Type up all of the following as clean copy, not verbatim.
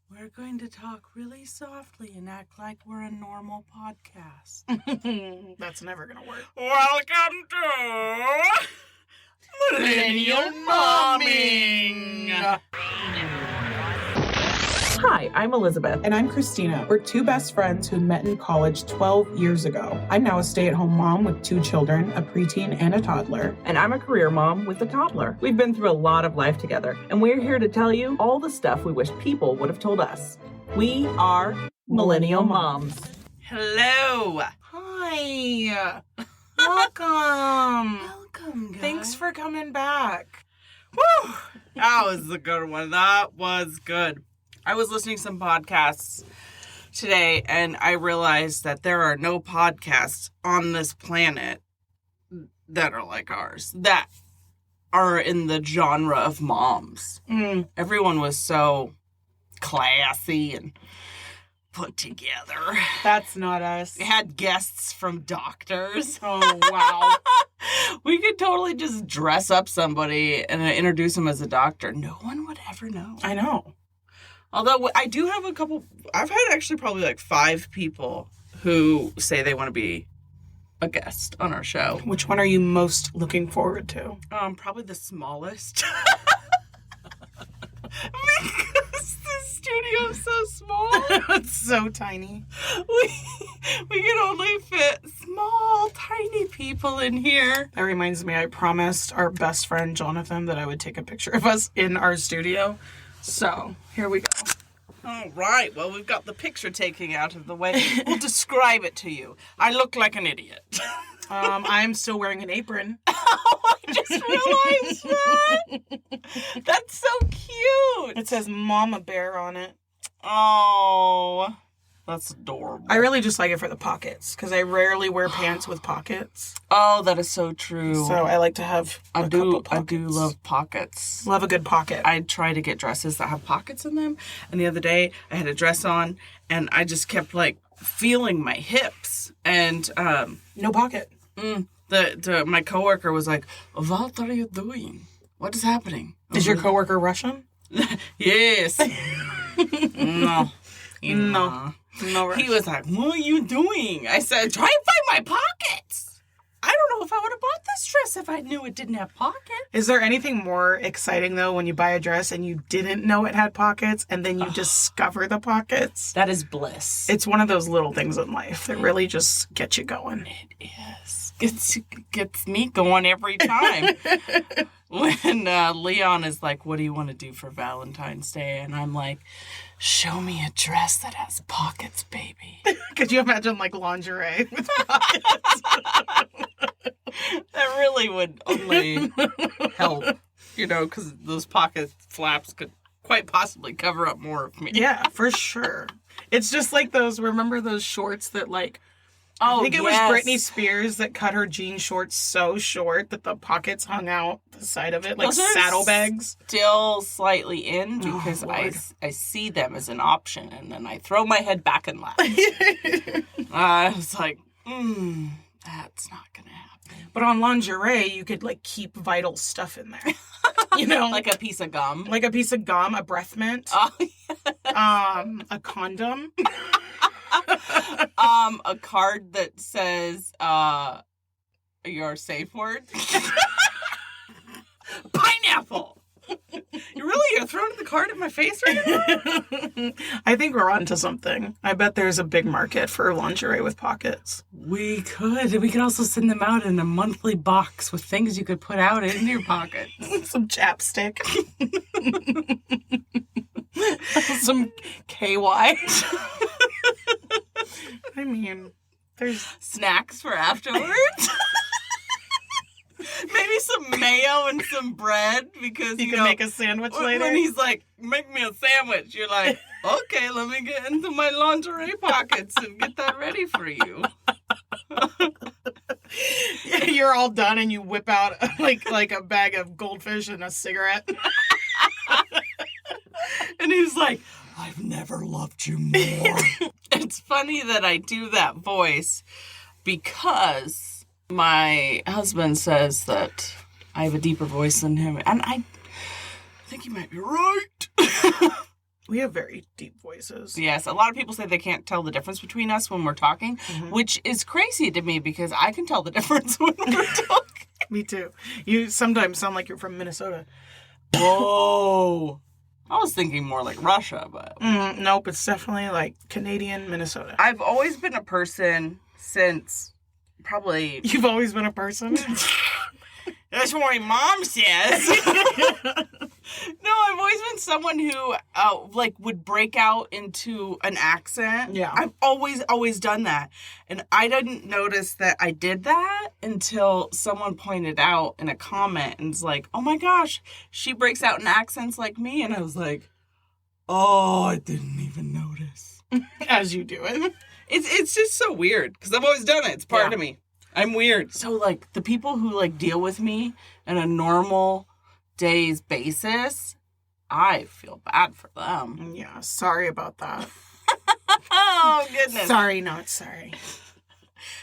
We're going to talk really softly and act like we're a normal podcast. That's never going to work. Welcome to Millennial Momming. Hi, I'm Elizabeth. And I'm Kristina. We're two best friends who met in college 12 years ago. I'm now a stay-at-home mom with 2 children, a preteen and a toddler. And I'm a career mom with a toddler. We've been through a lot of life together, and we're here to tell you all the stuff we wish people would have told us. We are Millennial Moms. Hello. Hi. Welcome. Welcome, guys. Thanks for coming back. Woo! That was a good one. That was good. I was listening to some podcasts today, and I realized that there are no podcasts on this planet that are like ours, that are in the genre of moms. Everyone was so classy and put together. That's not us. They had guests from doctors. Oh, wow. We could totally just dress up somebody and introduce them as a doctor. No one would ever know. I know. Although I do have a couple, I've had actually probably like 5 people who say they want to be a guest on our show. Which one are you most looking forward to? Probably the smallest. Because the studio's so small. It's so tiny. We can only fit small, tiny people in here. That reminds me, I promised our best friend Jonathan that I would take a picture of us in our studio. So, here we go. All right. Well, we've got the picture taking out of the way. We'll describe it to you. I look like an idiot. I'm still wearing an apron. Oh, I just realized that. That's so cute. It says Mama Bear on it. Oh, that's adorable. I really just like it for the pockets, because I rarely wear pants with pockets. Oh, that is so true. So I like to have a couple pockets. I do love pockets. Love a good pocket. I try to get dresses that have pockets in them. And the other day, I had a dress on, and I just kept, like, feeling my hips. And, no pocket. My coworker was like, what are you doing? What is happening? Is your coworker Russian? Yes. No. No. No Russian. He was like, what are you doing? I said, try and find my pockets. I don't know if I would have bought this dress if I knew it didn't have pockets. Is there anything more exciting, though, when you buy a dress and you didn't know it had pockets and then you discover the pockets? That is bliss. It's one of those little things in life that really just get you going. It is. Gets me going every time. When Leon is like, what do you want to do for Valentine's Day? And I'm like, show me a dress that has pockets, baby. Could you imagine, like, lingerie with pockets? That really would only help, because those pocket flaps could quite possibly cover up more of me. Yeah, for sure. It's just like remember those shorts that, like, Oh, I think it was Britney Spears that cut her jean shorts so short that the pockets hung out the side of it, like saddlebags. Still slightly in because I see them as an option, and then I throw my head back and laugh. I was like, that's not gonna happen. But on lingerie, you could, like, keep vital stuff in there. Like a piece of gum. Like a piece of gum, a breath mint. Oh, yeah. A condom. A card that says your safe word. Pineapple. You're throwing the card in my face right now? I think we're onto something. I bet there's a big market for lingerie with pockets. We could also send them out in a monthly box with things you could put out in your pocket. Some chapstick. Some KY. I mean, there's snacks for afterwards. Maybe some mayo and some bread, because you can make a sandwich later. When he's like, make me a sandwich, you're like, okay, let me get into my lingerie pockets and get that ready for you. You're all done and you whip out like a bag of goldfish and a cigarette. And he's like, I've never loved you more. It's funny that I do that voice because my husband says that I have a deeper voice than him. And I think he might be right. We have very deep voices. Yes, a lot of people say they can't tell the difference between us when we're talking, which is crazy to me because I can tell the difference when we're talking. Me too. You sometimes sound like you're from Minnesota. Whoa. I was thinking more like Russia, but... Nope, it's definitely like Canadian, Minnesota. I've always been a person since probably... You've always been a person? That's what my mom says. No, I've always been someone who, would break out into an accent. Yeah. I've always done that. And I didn't notice that I did that until someone pointed out in a comment and was like, oh my gosh, she breaks out in accents like me. And I was like, oh, I didn't even notice. As you do it. It's just so weird because I've always done it. It's part of me. I'm weird. So, like, the people who, like, deal with me on a normal day's basis, I feel bad for them. Yeah, sorry about that. Oh, goodness. Sorry, not sorry.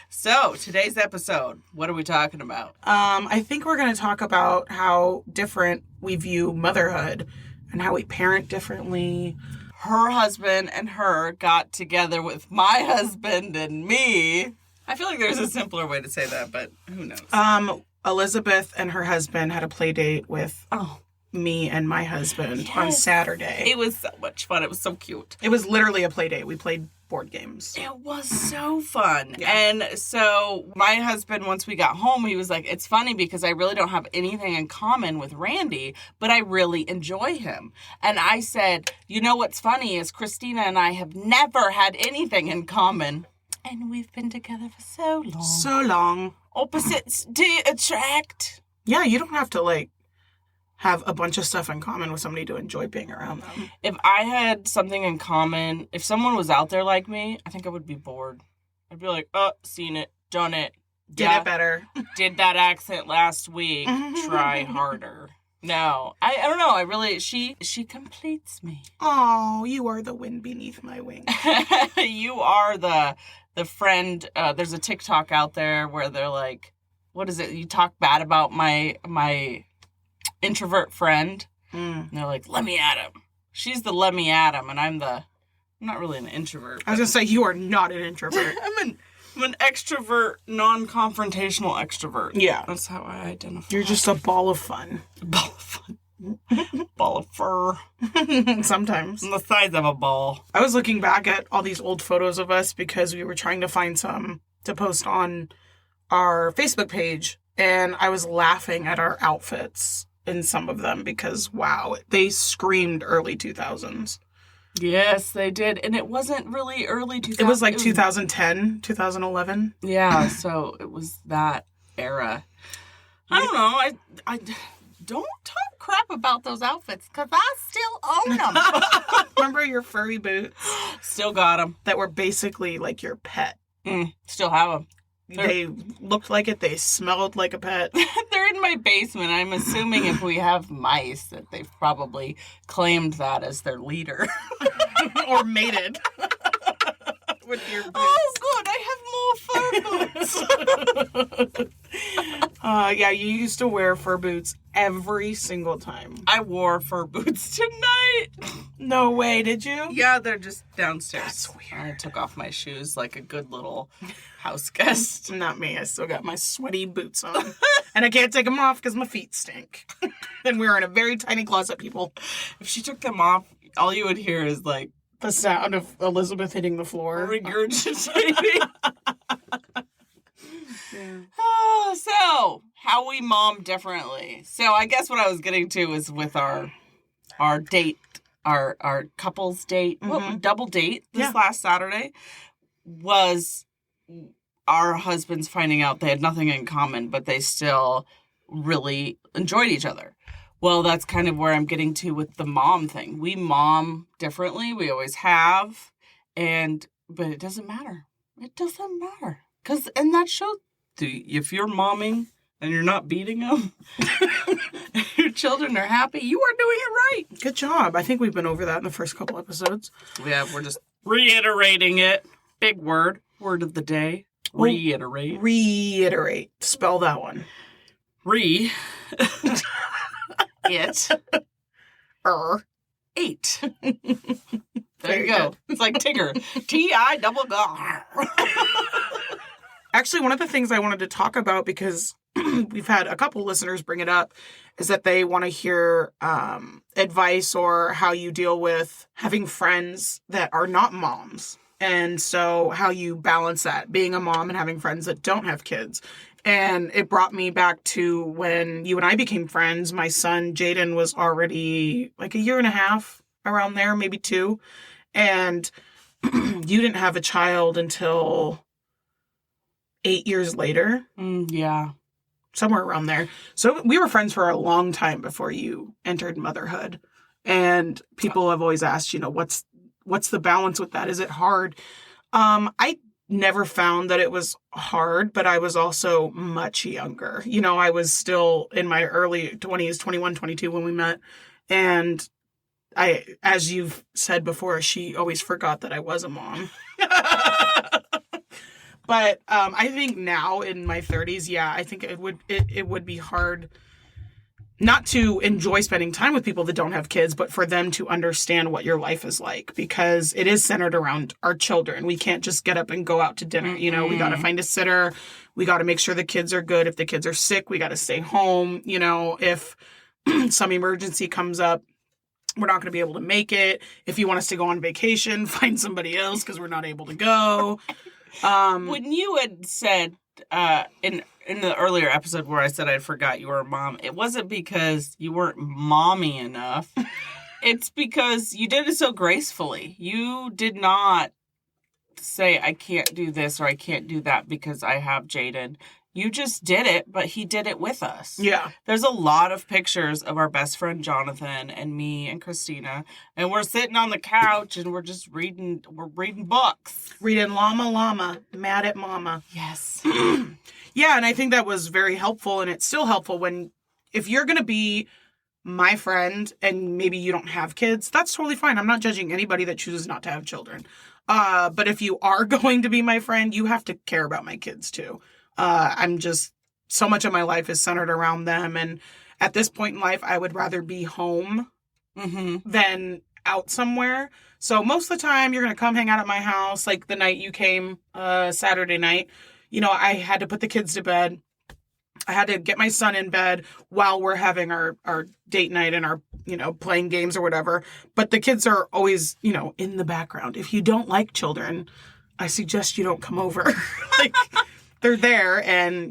So, today's episode, what are we talking about? I think we're going to talk about how different we view motherhood and how we parent differently. Her husband and her got together with my husband and me. I feel like there's a simpler way to say that, but who knows? Elizabeth and her husband had a play date with me and my husband on Saturday. It was so much fun. It was so cute. It was literally a play date. We played board games. It was so fun. Yeah. And so my husband, once we got home, he was like, it's funny because I really don't have anything in common with Randy, but I really enjoy him. And I said, you know what's funny is Kristina and I have never had anything in common. And we've been together for so long. So long. Opposites do attract. Yeah, you don't have to, like, have a bunch of stuff in common with somebody to enjoy being around them. If I had something in common, if someone was out there like me, I think I would be bored. I'd be like, seen it, done it. Did it better. Did that accent last week. Try harder. No, I don't know. I really, she completes me. Oh, you are the wind beneath my wings. You are the friend. There's a TikTok out there where they're like, what is it? You talk bad about my introvert friend. And they're like, let me at him. She's the let me at him, and I'm not really an introvert. I was going to say, you are not an introvert. I'm an extrovert, non-confrontational extrovert. Yeah. That's how I identify. You're just a ball of fun. A ball of fun. Ball of fur. Sometimes. The size of a ball. I was looking back at all these old photos of us because we were trying to find some to post on our Facebook page, and I was laughing at our outfits in some of them because, wow, they screamed early 2000s. Yes, they did. And it wasn't really early 2000s. It was like 2010, 2011. Yeah, so it was that era. I don't know. I don't talk crap about those outfits because I still own them. Remember your furry boots? Still got them. That were basically like your pet. Still have them. They looked like it. They smelled like a pet. They're in my basement. I'm assuming if we have mice that they've probably claimed that as their leader. Or mated. With your boots. Oh, good. I have more fur boots. Yeah, you used to wear fur boots every single time. I wore fur boots tonight. No way, did you? Yeah, they're just downstairs. That's weird. I took off my shoes like a good little house guest. Not me. I still got my sweaty boots on. And I can't take them off because my feet stink. And we're in a very tiny closet, people. If she took them off, all you would hear is like the sound of Elizabeth hitting the floor. Regurgitating. Yeah. Oh, so how we mom differently. So I guess what I was getting to is with our date, our couples date, double date this last Saturday was our husbands finding out they had nothing in common, but they still really enjoyed each other. Well, that's kind of where I'm getting to with the mom thing. We mom differently. We always have. But it doesn't matter. It doesn't matter. And that shows, if you're momming and you're not beating them, your children are happy, you are doing it right. Good job. I think we've been over that in the first couple episodes. Yeah, we're just reiterating it. Big word. Word of the day. Reiterate. Reiterate. Spell that one. It. 8. There you go. It's like Tigger. T-I double G. Actually, one of the things I wanted to talk about, because we've had a couple listeners bring it up, is that they want to hear advice or how you deal with having friends that are not moms. And so how you balance that, being a mom and having friends that don't have kids. And it brought me back to when you and I became friends. My son, Jaden, was already like a year and a half, around there, maybe 2. And you didn't have a child until 8 years later. Yeah. Somewhere around there. So we were friends for a long time before you entered motherhood. And people have always asked, what's the balance with that? Is it hard? I never found that it was hard, but I was also much younger. I was still in my early 20s, 21, 22 when we met. And as you've said before, she always forgot that I was a mom. But I think now in my 30s, I think it would be hard not to enjoy spending time with people that don't have kids, but for them to understand what your life is like, because it is centered around our children. We can't just get up and go out to dinner. Mm-hmm. We got to find a sitter. We got to make sure the kids are good. If the kids are sick, we got to stay home. If some emergency comes up, we're not going to be able to make it. If you want us to go on vacation, find somebody else because we're not able to go. When you had said in the earlier episode where I said I forgot you were a mom, it wasn't because you weren't mommy enough. It's because you did it so gracefully. You did not say, I can't do this or I can't do that because I have Jaden. You just did it, but he did it with us. Yeah. There's a lot of pictures of our best friend Jonathan and me and Kristina, and we're sitting on the couch and we're just reading books. Reading Llama Llama, Mad at Mama. Yes. Yeah, and I think that was very helpful, and it's still helpful if you're going to be my friend and maybe you don't have kids, that's totally fine. I'm not judging anybody that chooses not to have children. But if you are going to be my friend, you have to care about my kids too. I'm just, so much of my life is centered around them. And at this point in life, I would rather be home than out somewhere. So most of the time you're going to come hang out at my house. Like the night you came, Saturday night, I had to put the kids to bed. I had to get my son in bed while we're having our date night and our, playing games or whatever. But the kids are always, in the background. If you don't like children, I suggest you don't come over. They're there, and,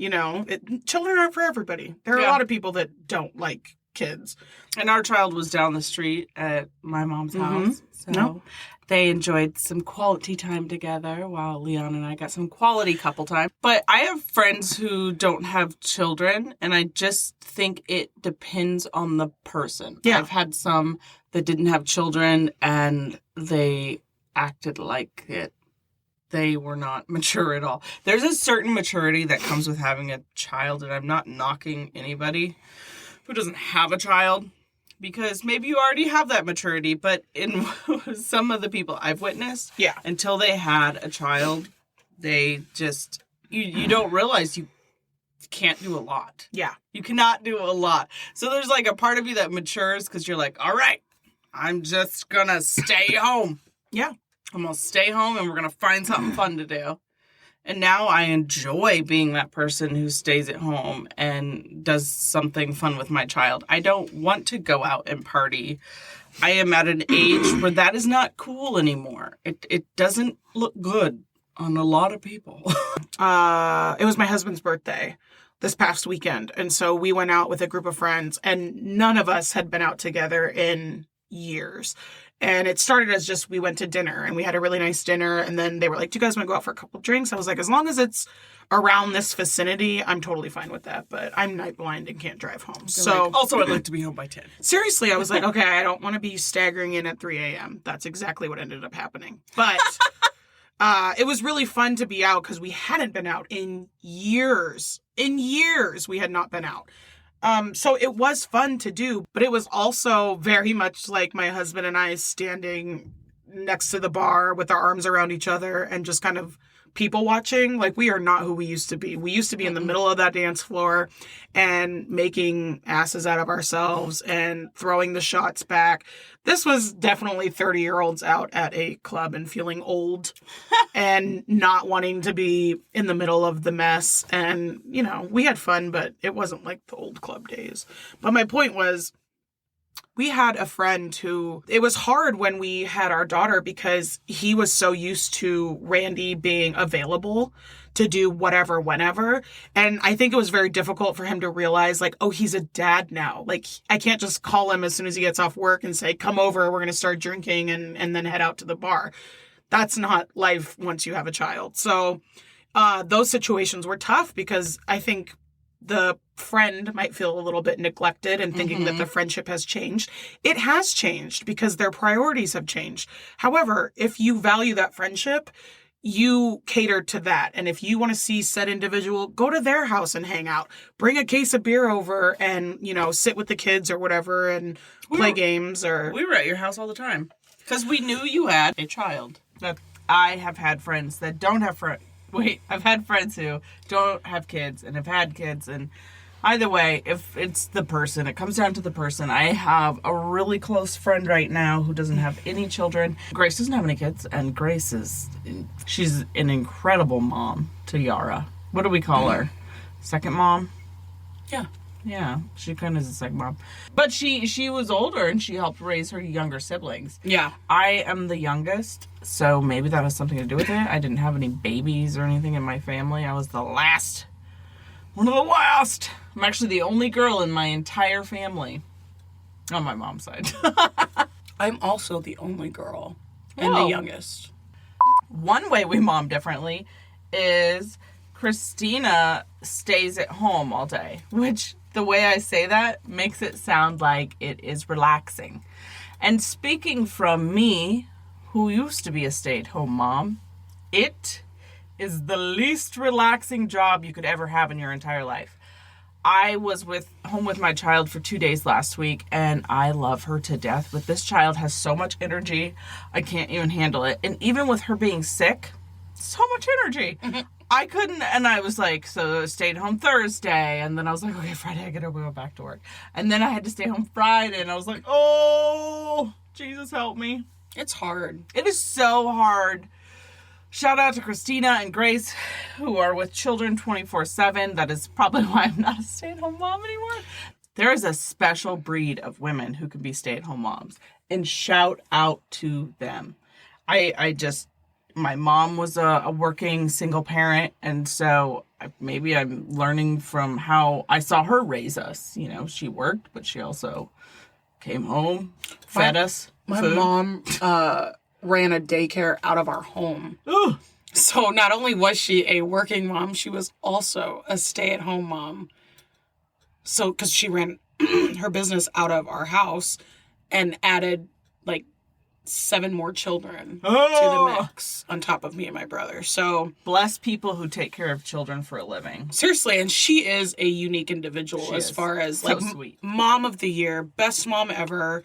children aren't for everybody. There are a lot of people that don't like kids. And our child was down the street at my mom's house. So they enjoyed some quality time together while Leon and I got some quality couple time. But I have friends who don't have children, and I just think it depends on the person. Yeah. I've had some that didn't have children, and they acted like they were not mature at all. There's a certain maturity that comes with having a child, and I'm not knocking anybody who doesn't have a child, because maybe you already have that maturity, but in some of the people I've witnessed, until they had a child, they just, you don't realize you can't do a lot. Yeah. You cannot do a lot. So there's like a part of you that matures because you're like, all right, I'm just going to stay home. Yeah. I'm going to stay home and we're going to find something fun to do. And now I enjoy being that person who stays at home and does something fun with my child. I don't want to go out and party. I am at an age where that is not cool anymore. It doesn't look good on a lot of people. It was my husband's birthday this past weekend. And so we went out with a group of friends, and none of us had been out together in years. And it started as just, we went to dinner and we had a really nice dinner. And then they were like, do you guys want to go out for a couple drinks? I was like, as long as it's around this vicinity, I'm totally fine with that. But I'm night blind and can't drive home. So also, I'd like to be home by 10. Seriously, I was like, okay, I don't want to be staggering in at 3 a.m. That's exactly what ended up happening. But it was really fun to be out because we hadn't been out in years. In years, we had not been out. So it was fun to do, but it was also very much like my husband and I standing next to the bar with our arms around each other and just kind of people watching. Like, we are not who we used to be. We used to be in the middle of that dance floor and making asses out of ourselves and throwing the shots back. This was definitely 30-year-olds out at a club and feeling old and not wanting to be in the middle of the mess. And, you know, we had fun, but it wasn't like the old club days. But my point was, we had a friend who, it was hard when we had our daughter because he was so used to Randy being available to do whatever, whenever. And I think it was very difficult for him to realize, like, oh, he's a dad now. Like, I can't just call him as soon as he gets off work and say, come over, we're going to start drinking and then head out to the bar. That's not life once you have a child. So those situations were tough because I think the friend might feel a little bit neglected and thinking that the friendship has changed. It has changed because their priorities have changed. However, if you value that friendship, you cater to that. And if you want to see said individual, go to their house and hang out. Bring a case of beer over and, you know, sit with the kids or whatever and play games. Or we were at your house all the time because we knew you had a child. That I have had friends that don't have friends. Wait, I've had friends who don't have kids and have had kids. And either way, if it's the person, it comes down to the person. I have a really close friend right now who doesn't have any children. Grace doesn't have any kids. And Grace she's an incredible mom to Yara. What do we call her? Second mom? yeah. Yeah, she kind of is a second mom. But she was older and she helped raise her younger siblings. Yeah. I am the youngest, so maybe that has something to do with it. I didn't have any babies or anything in my family. I was the last. One of the last. I'm actually the only girl in my entire family. On my mom's side. I'm also the only girl and the youngest. One way we mom differently is Kristina stays at home all day, which the way I say that makes it sound like it is relaxing. And speaking from me, who used to be a stay-at-home mom, it is the least relaxing job you could ever have in your entire life. I was home with my child for 2 days last week, and I love her to death, but this child has so much energy, I can't even handle it. And even with her being sick, so much energy. I couldn't, and I was like, so I stayed home Thursday, and then I was like, okay, Friday I gotta go back to work. And then I had to stay home Friday, and I was like, oh, Jesus help me. It's hard. It is so hard. Shout out to Kristina and Grace, who are with children 24/7. That is probably why I'm not a stay-at-home mom anymore. There is a special breed of women who can be stay-at-home moms, and shout out to them. My mom was a working single parent, and so maybe I'm learning from how I saw her raise us. You know, she worked, but she also came home, fed us My food. mom ran a daycare out of our home. Ooh. So not only was she a working mom, she was also a stay-at-home mom. So, because she ran her business out of our house and added like 7 more children to the mix on top of me and my brother. So Bless people who take care of children for a living. seriously, and she is a unique individual She as is. far as So like sweet. mom of the year, best mom ever.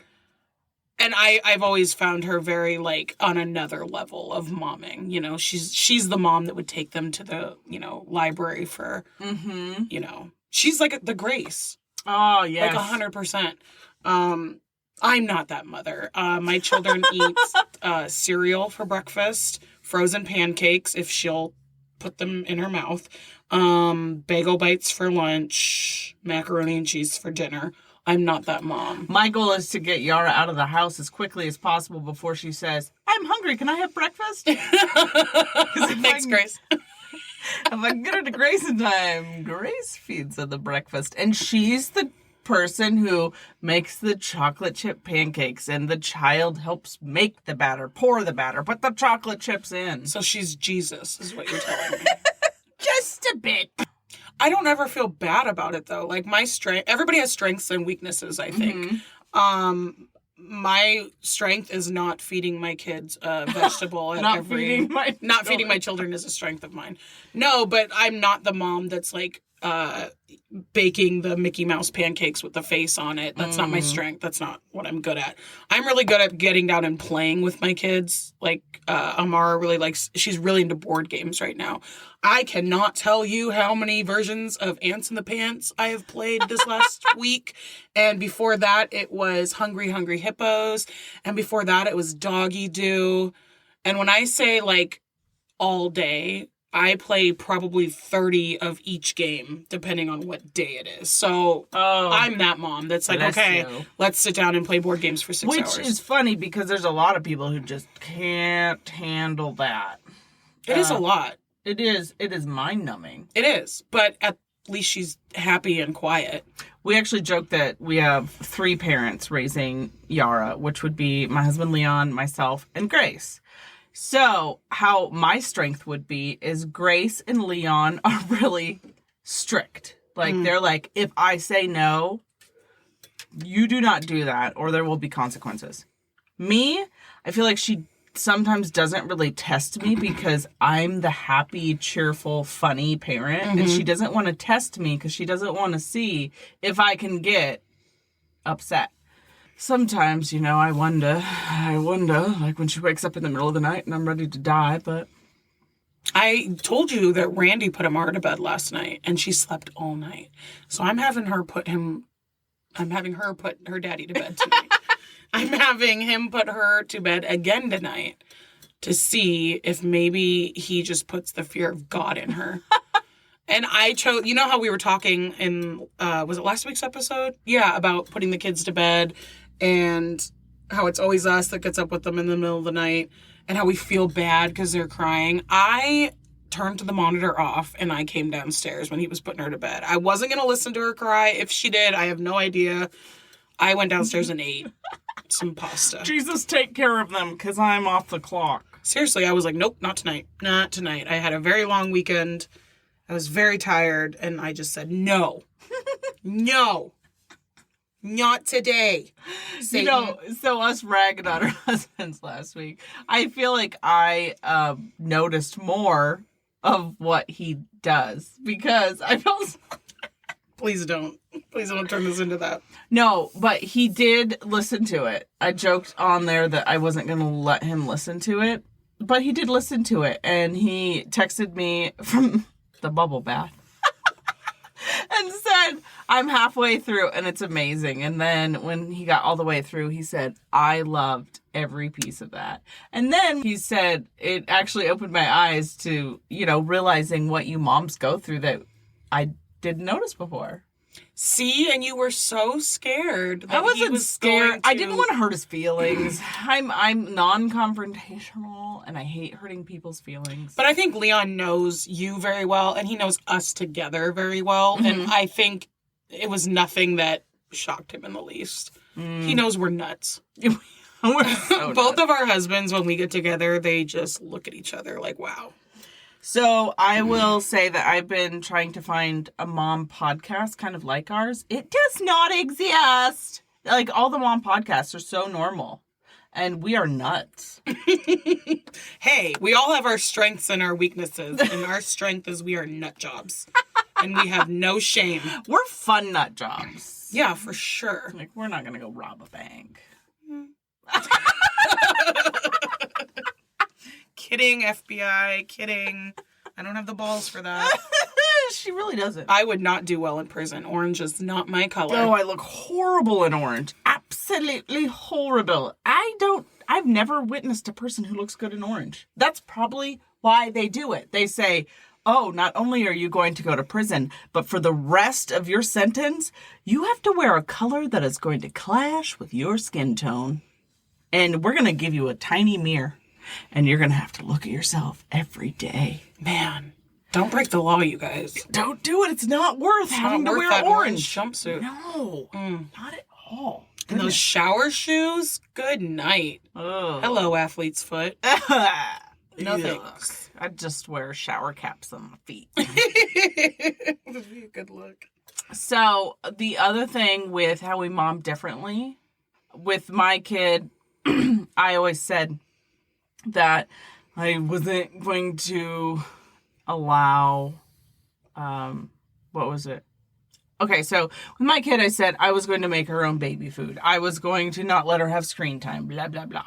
And I've always found her very like on another level of momming. You know, she's the mom that would take them to the, you know, library for, you know, she's like the Grace. Oh, yes. Like 100%. I'm not that mother. My children eat cereal for breakfast, frozen pancakes if she'll put them in her mouth, bagel bites for lunch, macaroni and cheese for dinner. I'm not that mom. My goal is to get Yara out of the house as quickly as possible before she says, I'm hungry, can I have breakfast? Thanks, Grace. If I can get her to Grace in time, Grace feeds her the breakfast. And she's the person who makes the chocolate chip pancakes, and the child helps make the batter, pour the batter, put the chocolate chips in. So she's Jesus, is what you're telling me. Just a bit. I don't ever feel bad about it, though. Like, my strength, everybody has strengths and weaknesses, I think. My strength is not feeding my kids a vegetable at Not feeding my Not feeding my children is a strength of mine. No, but I'm not the mom that's like, baking the Mickey Mouse pancakes with the face on it. That's not my strength. That's not what I'm good at. I'm really good at getting down and playing with my kids. Like, Amara really likes, she's really into board games right now. I cannot tell you how many versions of Ants in the Pants I have played this last week. And before that, it was Hungry Hungry Hippos. And before that, it was Doggy Doo. And when I say, like, all day, I play probably 30 of each game, depending on what day it is. So I'm that mom that's like, okay, let's sit down and play board games for 6 hours. Which is funny because there's a lot of people who just can't handle that. It is a lot. It is mind-numbing. It is, but at least she's happy and quiet. We actually joke that we have 3 parents raising Yara, which would be my husband Leon, myself, and Grace. So, how my strength would be is Grace and Leon are really strict. Like, they're like, if I say no, you do not do that, or there will be consequences. Me, I feel like she sometimes doesn't really test me because I'm the happy, cheerful, funny parent. And she doesn't want to test me because she doesn't want to see if I can get upset. Sometimes, you know, I wonder, like when she wakes up in the middle of the night and I'm ready to die, but... I told you that Randy put Amara to bed last night, and she slept all night. So I'm having her put her daddy to bed tonight. I'm having him put her to bed again tonight to see if maybe he just puts the fear of God in her. And I chose, you know how we were talking in, was it last week's episode? Yeah, about putting the kids to bed and how it's always us that gets up with them in the middle of the night and how we feel bad because they're crying. I turned the monitor off and I came downstairs when he was putting her to bed. I wasn't going to listen to her cry. If she did, I have no idea. I went downstairs and ate some pasta. Jesus, take care of them because I'm off the clock. Seriously, I was like, nope, not tonight. Not tonight. I had a very long weekend. I was very tired, and I just said, no. No. Not today. Satan. You know, so us ragging on our husbands last week, I feel like I noticed more of what he does because I felt... Please don't turn this into that. No, but he did listen to it. I joked on there that I wasn't going to let him listen to it, but he did listen to it, and he texted me from the bubble bath and said, I'm halfway through and it's amazing. And then when he got all the way through, he said, I loved every piece of that. And then he said, it actually opened my eyes to, you know, realizing what you moms go through that I didn't notice before. See, and you were so scared. I wasn't scared. I didn't want to hurt his feelings. I'm non-confrontational, and I hate hurting people's feelings. But I think Leon knows you very well, and he knows us together very well. And I think it was nothing that shocked him in the least. He knows we're nuts. We're so Both nuts. of our husbands, when we get together, they just look at each other like, wow. So I will say that I've been trying to find a mom podcast kind of like ours. It does not exist. Like, all the mom podcasts are so normal. And we are nuts. Hey, we all have our strengths and our weaknesses. And our strength is we are nut jobs. And we have no shame. We're fun nut jobs. Yeah, for sure. Like, we're not going to go rob a bank. Kidding, FBI. Kidding. I don't have the balls for that. She really doesn't. I would not do well in prison. Orange is not my color. Oh, I look horrible in orange. Absolutely horrible. I've never witnessed a person who looks good in orange. That's probably why they do it. They say, oh, not only are you going to go to prison, but for the rest of your sentence, you have to wear a color that is going to clash with your skin tone. And we're going to give you a tiny mirror. And you're going to have to look at yourself every day. Man, don't break the law, you guys. Don't do it. It's not worth having to wear that orange jumpsuit. No, not at all. And those shower shoes? Good night. Ugh. Hello, athlete's foot. No thanks. I'd just wear shower caps on my feet. Would be a good look. So, the other thing with how we mom differently, with my kid, I always said that I wasn't going to allow, What was it? Okay, so with my kid, I said I was going to make her own baby food. I was going to not let her have screen time, blah, blah, blah.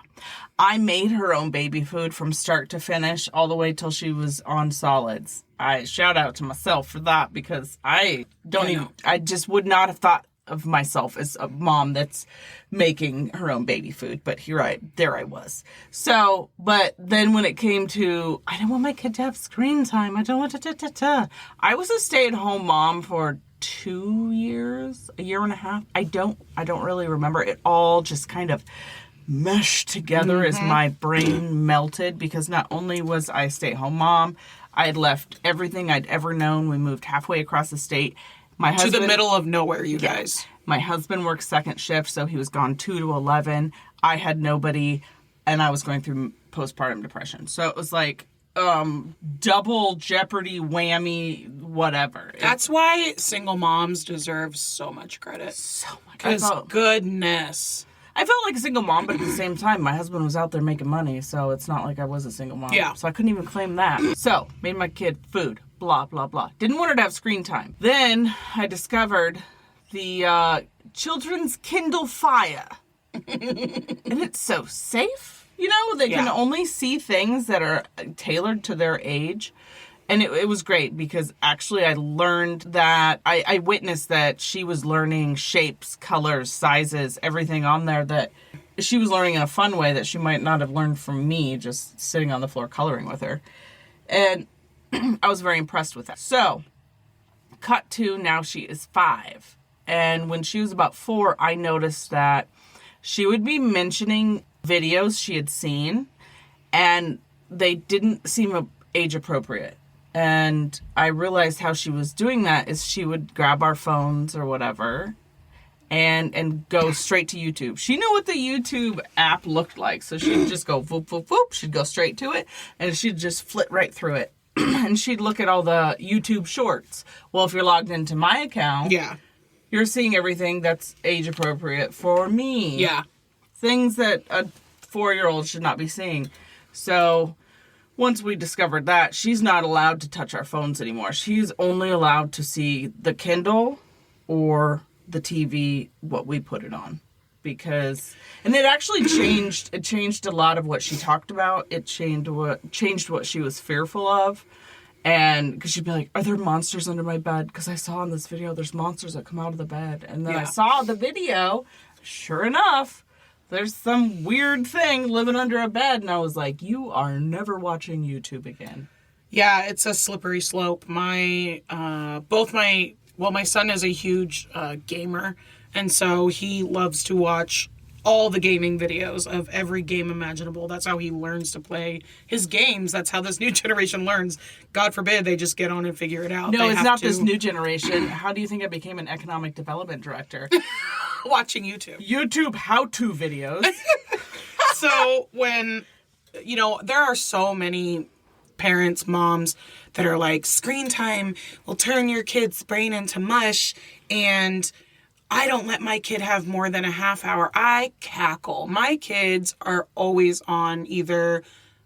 I made her own baby food from start to finish, all the way till she was on solids. I shout out to myself for that because I just would not have thought of myself as a mom that's making her own baby food. But there I was. So, but then when it came to, I don't want my kid to have screen time. I don't want to, I was a stay-at-home mom for 2 years, a year and a half. I don't really remember. It all just kind of meshed together as my brain melted, because not only was I a stay-at-home mom, I had left everything I'd ever known. We moved halfway across the state. My husband, to the middle of nowhere, you guys. My husband worked second shift, so he was gone 2 to 11. I had nobody, and I was going through postpartum depression. So it was like double jeopardy, whammy, whatever. That's why single moms deserve so much credit. So much. Because goodness. I felt like a single mom, but at the same time, my husband was out there making money, so it's not like I was a single mom. Yeah. So I couldn't even claim that. So, made my kid food, blah, blah, blah. Didn't want her to have screen time. Then I discovered the children's Kindle Fire. And it's so safe. You know, they can only see things that are tailored to their age. And it was great because actually I learned that, I witnessed that she was learning shapes, colors, sizes, everything on there that she was learning in a fun way that she might not have learned from me just sitting on the floor coloring with her. And I was very impressed with that. So, cut to now she is 5. And when she was about 4, I noticed that she would be mentioning videos she had seen, and they didn't seem age appropriate. And I realized how she was doing that is she would grab our phones or whatever and go straight to YouTube. She knew what the YouTube app looked like, so she'd just go whoop, whoop, whoop. She'd go straight to it, and she'd just flit right through it. And she'd look at all the YouTube shorts. Well, if you're logged into my account, you're seeing everything that's age appropriate for me. Yeah. Things that a 4-year-old should not be seeing. So once we discovered that, she's not allowed to touch our phones anymore. She's only allowed to see the Kindle or the TV, what we put it on. And it actually changed a lot of what she talked about. It changed what she was fearful of. And because she'd be like, are there monsters under my bed? Because I saw in this video there's monsters that come out of the bed. And then I saw the video. Sure enough, there's some weird thing living under a bed. And I was like, you are never watching YouTube again. Yeah, it's a slippery slope. My son is a huge gamer. And so he loves to watch all the gaming videos of every game imaginable. That's how he learns to play his games. That's how this new generation learns. God forbid they just get on and figure it out. No, it's not this new generation. How do you think I became an economic development director? Watching YouTube. YouTube how-to videos. So when, there are so many parents, moms that are like, screen time will turn your kid's brain into mush, and I don't let my kid have more than a half hour. I cackle. My kids are always on either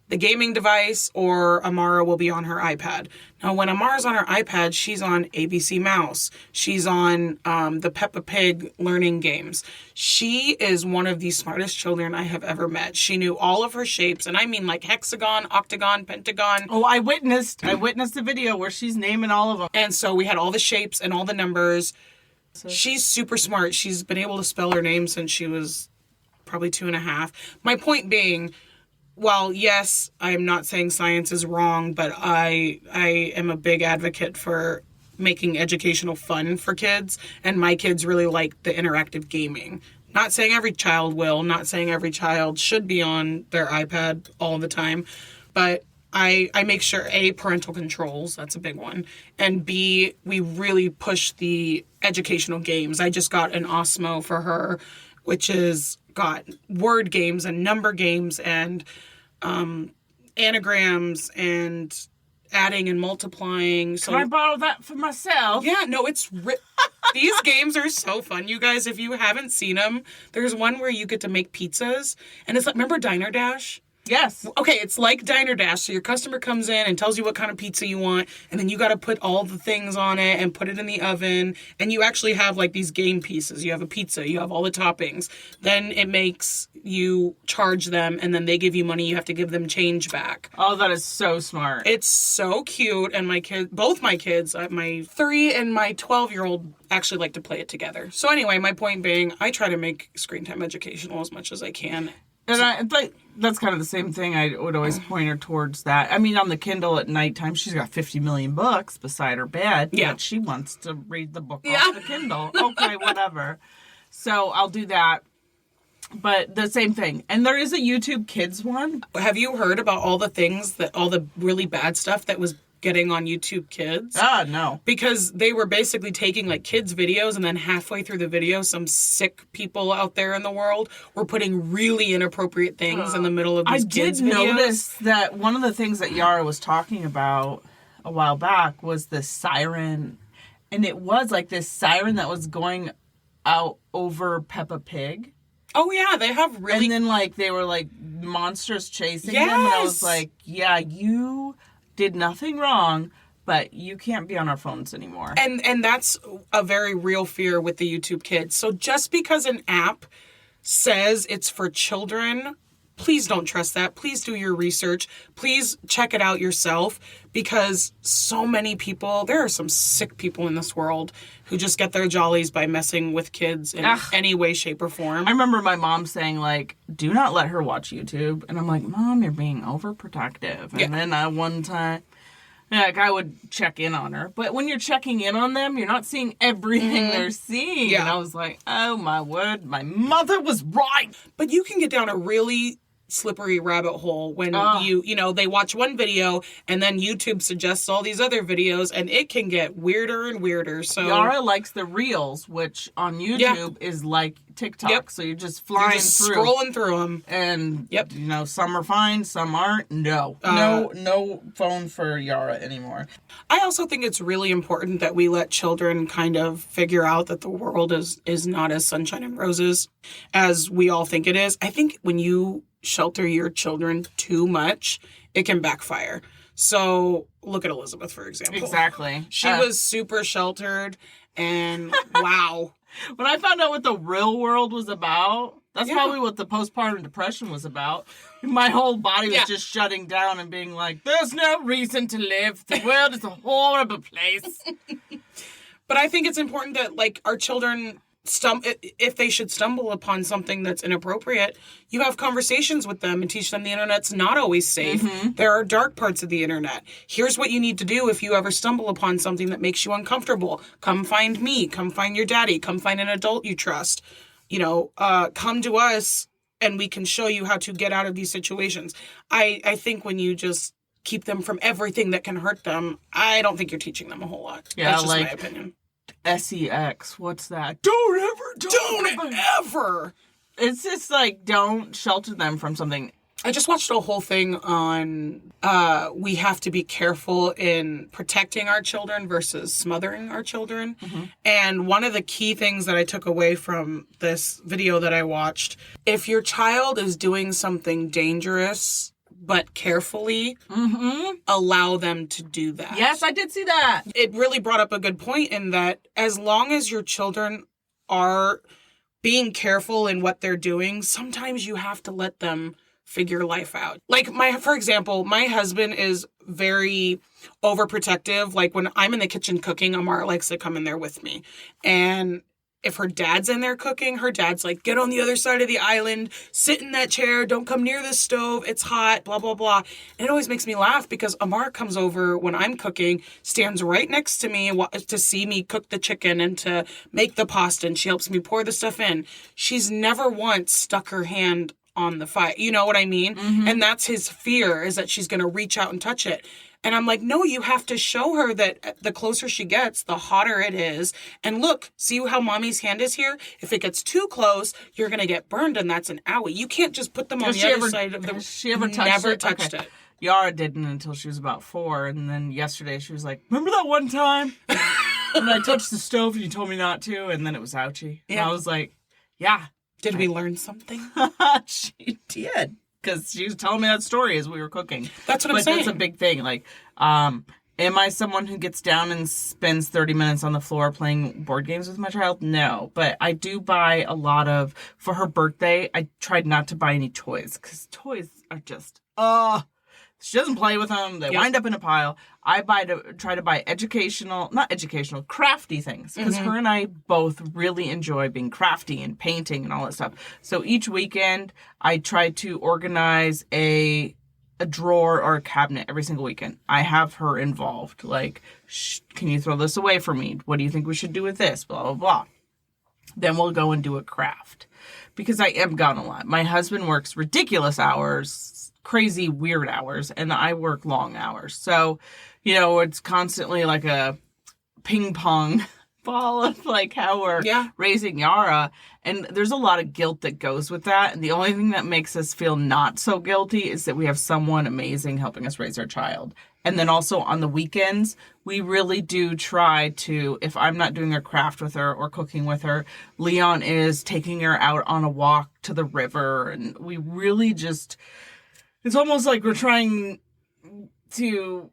the gaming device or Amara will be on her iPad. Now, when Amara's on her iPad, she's on ABC Mouse. She's on the Peppa Pig learning games. She is one of the smartest children I have ever met. She knew all of her shapes, and I mean like hexagon, octagon, pentagon. Oh, I witnessed the video where she's naming all of them. And so we had all the shapes and all the numbers. She's super smart. She's been able to spell her name since she was probably 2.5. My point being, while yes, I'm not saying science is wrong, but I am a big advocate for making educational fun for kids, and my kids really like the interactive gaming. Not saying every child will, not saying every child should be on their iPad all the time, but I make sure, A, parental controls, that's a big one, and B, we really push the educational games. I just got an Osmo for her, which is got word games and number games and anagrams and adding and multiplying. So can I borrow that for myself? Yeah, no, these games are so fun, you guys. If you haven't seen them, there's one where you get to make pizzas, and it's like, remember Diner Dash? Yes. Okay, it's like Diner Dash. So your customer comes in and tells you what kind of pizza you want, and then you got to put all the things on it and put it in the oven. And you actually have like these game pieces. You have a pizza, you have all the toppings. Then it makes you charge them, and then they give you money. You have to give them change back. Oh, that is so smart. It's so cute, and both my kids, my 3 and my 12-year-old, actually like to play it together. So anyway, my point being, I try to make screen time educational as much as I can. And that's kind of the same thing. I would always point her towards that. I mean, on the Kindle at nighttime, she's got 50 million books beside her bed. Yeah. But she wants to read the book off the Kindle. Okay, whatever. So I'll do that. But the same thing. And there is a YouTube Kids one. Have you heard about all the really bad stuff that was getting on YouTube Kids? No. Because they were basically taking like kids' videos, and then halfway through the video, some sick people out there in the world were putting really inappropriate things in the middle of these kids' videos. I did notice that one of the things that Yara was talking about a while back was the siren. And it was like this siren that was going out over Peppa Pig. Oh, yeah, they have really... And then, like, they were, like, monsters chasing them. And I was like, yeah, you did nothing wrong, but you can't be on our phones anymore. And that's a very real fear with the YouTube Kids. So just because an app says it's for children, please don't trust that. Please do your research. Please check it out yourself, because so many people, there are some sick people in this world who just get their jollies by messing with kids in any way, shape, or form. I remember my mom saying, like, do not let her watch YouTube. And I'm like, Mom, you're being overprotective. And then one time, like, I would check in on her. But when you're checking in on them, you're not seeing everything they're seeing. Yeah. And I was like, oh, my word, my mother was right. But you can get down a really slippery rabbit hole when they watch one video and then YouTube suggests all these other videos, and it can get weirder and weirder. So Yara likes the reels, which on YouTube is like TikTok. So you're just flying through, scrolling through them, and some are fine, some aren't. No phone for Yara anymore. I also think it's really important that we let children kind of figure out that the world is not as sunshine and roses as we all think it is. I think when you shelter your children too much, it can backfire. So look at Elizabeth, for example. Exactly. She was super sheltered, and wow. When I found out what the real world was about, that's probably what the postpartum depression was about. My whole body was just shutting down and being like, there's no reason to live. The world is a horrible place. But I think it's important that, like, our children, if they should stumble upon something that's inappropriate, you have conversations with them and teach them the internet's not always safe. Mm-hmm. There are dark parts of the internet. Here's what you need to do if you ever stumble upon something that makes you uncomfortable. Come find me. Come find your daddy. Come find an adult you trust. Come to us, and we can show you how to get out of these situations. I think when you just keep them from everything that can hurt them, I don't think you're teaching them a whole lot. Yeah, that's just my opinion. SEX, what's that? Don't ever. It's just like, don't shelter them from something. I just watched a whole thing on we have to be careful in protecting our children versus smothering our children. Mm-hmm. And one of the key things that I took away from this video that I watched, if your child is doing something dangerous but carefully, allow them to do that. Yes, I did see that. It really brought up a good point in that as long as your children are being careful in what they're doing, sometimes you have to let them figure life out. Like, for example, my husband is very overprotective. Like, when I'm in the kitchen cooking, Amara likes to come in there with me. And if her dad's in there cooking, her dad's like, get on the other side of the island, sit in that chair, don't come near the stove, it's hot, blah, blah, blah. And it always makes me laugh because Amara comes over when I'm cooking, stands right next to me to see me cook the chicken and to make the pasta, and she helps me pour the stuff in. She's never once stuck her hand on the fire. You know what I mean? Mm-hmm. And that's his fear, is that she's going to reach out and touch it. And I'm like, no, you have to show her that the closer she gets, the hotter it is. And look, see how mommy's hand is here? If it gets too close, you're going to get burned, and that's an owie. You can't just put them on the other side of the... Has she ever touched it? Never touched it. Yara didn't until she was about 4. And then yesterday she was like, remember that one time when I touched the stove and you told me not to? And then it was ouchy. Yeah. And I was like, yeah. Did we learn something? She did. because she was telling me that story as we were cooking. That's what I'm saying. But that's a big thing. Like, am I someone who gets down and spends 30 minutes on the floor playing board games with my child? No. But I do buy a lot of, for her birthday, I tried not to buy any toys, because toys are just, she doesn't play with them. They wind up in a pile. I try to buy crafty things. Because her and I both really enjoy being crafty and painting and all that stuff. So each weekend, I try to organize a drawer or a cabinet every single weekend. I have her involved. Like, can you throw this away for me? What do you think we should do with this? Blah, blah, blah. Then we'll go and do a craft. Because I am gone a lot. My husband works ridiculous hours, crazy, weird hours, and I work long hours. So, it's constantly like a ping pong ball of like how we're raising Yara. And there's a lot of guilt that goes with that. And the only thing that makes us feel not so guilty is that we have someone amazing helping us raise our child. And then also on the weekends, we really do try to, if I'm not doing a craft with her or cooking with her, Leon is taking her out on a walk to the river. And we really just, it's almost like we're trying to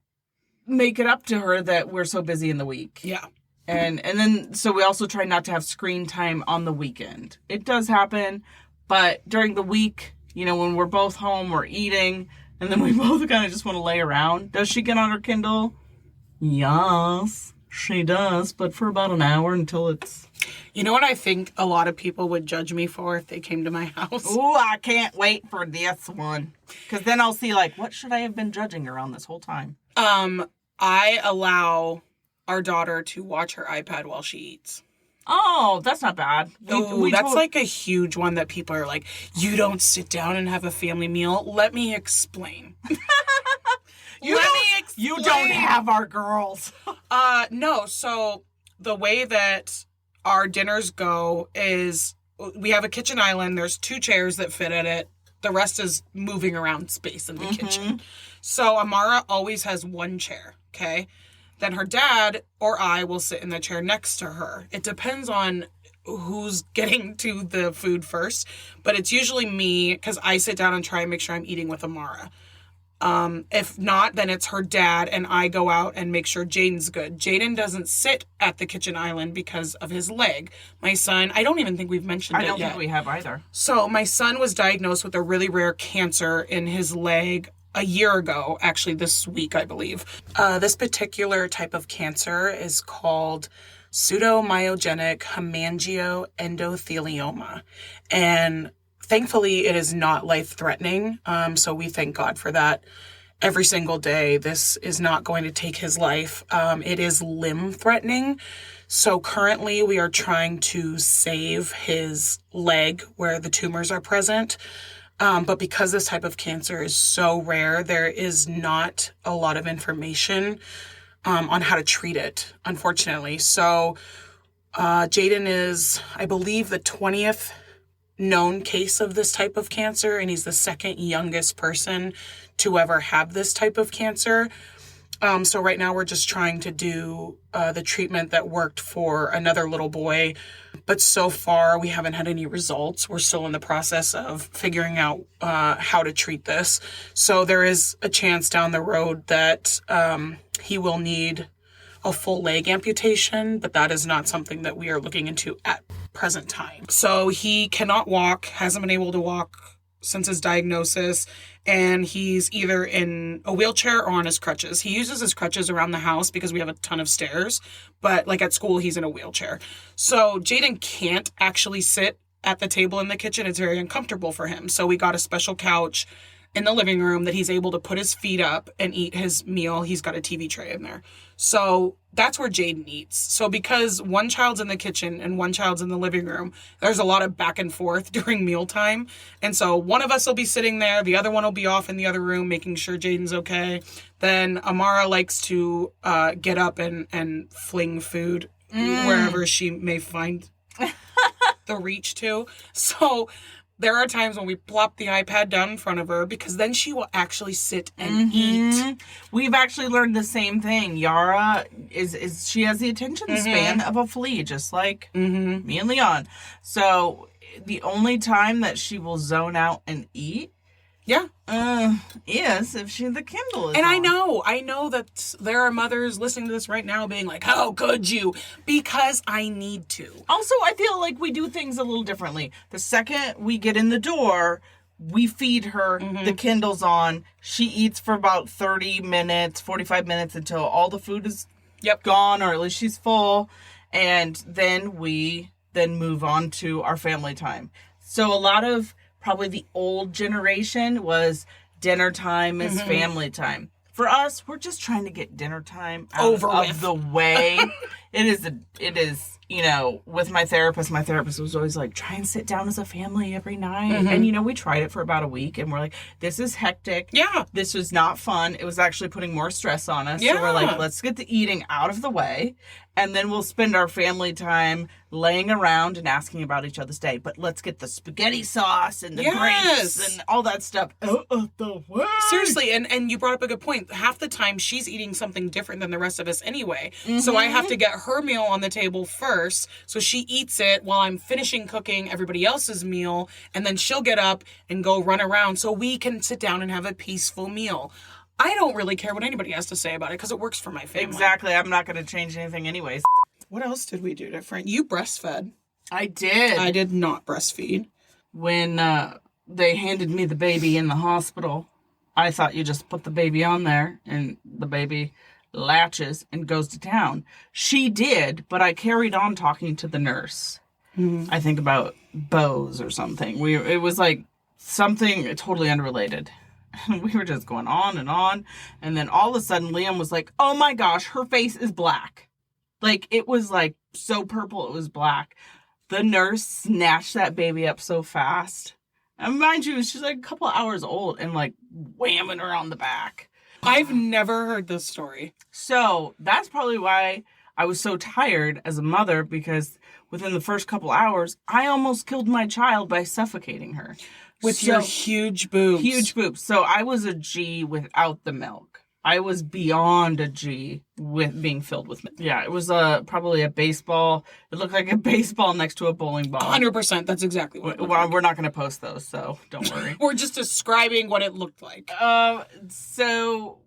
make it up to her that we're so busy in the week. Yeah. And then, so we also try not to have screen time on the weekend. It does happen, but during the week, when we're both home, we're eating, and then we both kind of just want to lay around. Does she get on her Kindle? Yes, she does, but for about an hour until it's... You know what I think a lot of people would judge me for if they came to my house? Ooh, I can't wait for this one. Because then I'll see, like, what should I have been judging her on this whole time? I allow our daughter to watch her iPad while she eats. Oh, that's not bad. That's like a huge one that people are like, you don't sit down and have a family meal. Let me explain. You don't have our girls. No, so the way that our dinners go is we have a kitchen island. There's 2 chairs that fit in it. The rest is moving around space in the kitchen. So Amara always has 1 chair, okay? Then her dad or I will sit in the chair next to her. It depends on who's getting to the food first, but it's usually me because I sit down and try and make sure I'm eating with Amara. If not, then it's her dad and I go out and make sure Jaden's good. Jaden doesn't sit at the kitchen island because of his leg. My son, I don't even think we've mentioned it yet. I don't think we have either. So my son was diagnosed with a really rare cancer in his leg a year ago, actually this week, I believe. This particular type of cancer is called pseudomyogenic hemangioendothelioma. And thankfully, it is not life-threatening, so we thank God for that every single day. This is not going to take his life. It is limb-threatening, so currently we are trying to save his leg where the tumors are present. But because this type of cancer is so rare, there is not a lot of information on how to treat it, unfortunately. So Jaden is, I believe, the 20th known case of this type of cancer, and he's the 2nd youngest person to ever have this type of cancer. So right now we're just trying to do the treatment that worked for another little boy. But so far, we haven't had any results. We're still in the process of figuring out how to treat this. So there is a chance down the road that he will need a full leg amputation, but that is not something that we are looking into at present time. So he cannot walk, hasn't been able to walk since his diagnosis, and he's either in a wheelchair or on his crutches. He uses his crutches around the house because we have a ton of stairs, but like at school, he's in a wheelchair. So Jaden can't actually sit at the table in the kitchen. It's very uncomfortable for him. So we got a special couch in the living room that he's able to put his feet up and eat his meal. He's got a TV tray in there. So that's where Jaden eats. So because one child's in the kitchen and one child's in the living room, there's a lot of back and forth during mealtime. And so one of us will be sitting there, the other one will be off in the other room making sure Jaden's okay. Then Amara likes to get up and fling food wherever she may find the reach to. So there are times when we plop the iPad down in front of her because then she will actually sit and eat. We've actually learned the same thing. Yara is she has the attention span of a flea, just like me and Leon. So the only time that she will zone out and eat Yeah. Yes, if the Kindle is And on. I know that there are mothers listening to this right now being like, how could you? Because I need to. Also, I feel like we do things a little differently. The second we get in the door, we feed her, the Kindle's on, she eats for about 30 minutes, 45 minutes until all the food is gone, or at least she's full, and then we move on to our family time. So a lot of probably the old generation was dinner time is family time. For us, we're just trying to get dinner time out of the way. It is, you know, with my therapist was always like, try and sit down as a family every night. And, you know, we tried it for about a week and we're like, this is hectic. Yeah. This was not fun. It was actually putting more stress on us. Yeah. So we're like, let's get the eating out of the way. And then we'll spend our family time laying around and asking about each other's day. But let's get the spaghetti sauce and the grapes and all that stuff out of the way. Seriously, and you brought up a good point. Half the time she's eating something different than the rest of us anyway. So I have to get her meal on the table first. So she eats it while I'm finishing cooking everybody else's meal. And then she'll get up and go run around so we can sit down and have a peaceful meal. I don't really care what anybody has to say about it because it works for my family. Exactly. I'm not going to change anything anyways. What else did we do different? You breastfed. I did. I did not breastfeed. When they handed me the baby in the hospital, I thought you just put the baby on there and the baby latches and goes to town. She did, but I carried on talking to the nurse. I think about bows or something. It was like something totally unrelated. We were just going on. And then all of a sudden, Liam was like, oh my gosh, her face is black. Like, it was like so purple, it was black. The nurse snatched that baby up so fast. And mind you, she's like a couple of hours old and like whamming her on the back. I've never heard this story. So that's probably why I was so tired as a mother, because within the first couple hours, I almost killed my child by suffocating her. With your huge boobs. Huge boobs. So I was a G without the milk. I was beyond a G with being filled with milk. Yeah, it was probably a baseball. It looked like a baseball next to a bowling ball. 100%. That's exactly what it looked like. We're not going to post those, so don't worry. We're just describing what it looked like. So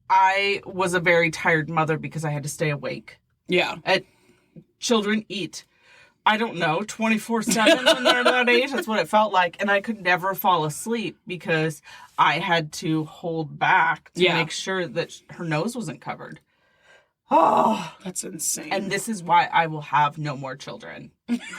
I was a very tired mother because I had to stay awake. Yeah. Children eat, I don't know, 24/7 when they're that age. That's what it felt like. And I could never fall asleep because I had to hold back to make sure that her nose wasn't covered. Oh, that's insane. And this is why I will have no more children.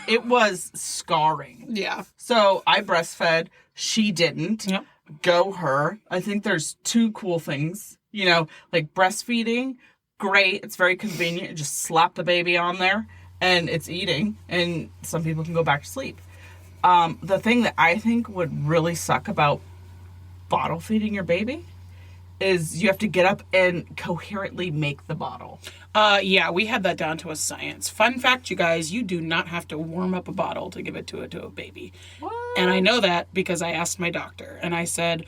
It was scarring. Yeah. So I breastfed. She didn't. Yep. Go her. I think there's two cool things. You know, like breastfeeding, great. It's very convenient. You just slap the baby on there and it's eating, and some people can go back to sleep. The thing that I think would really suck about bottle feeding your baby is you have to get up and coherently make the bottle. Yeah, we had that down to a science. Fun fact, you guys, you do not have to warm up a bottle to give it to a baby. What? And I know that because I asked my doctor, and I said,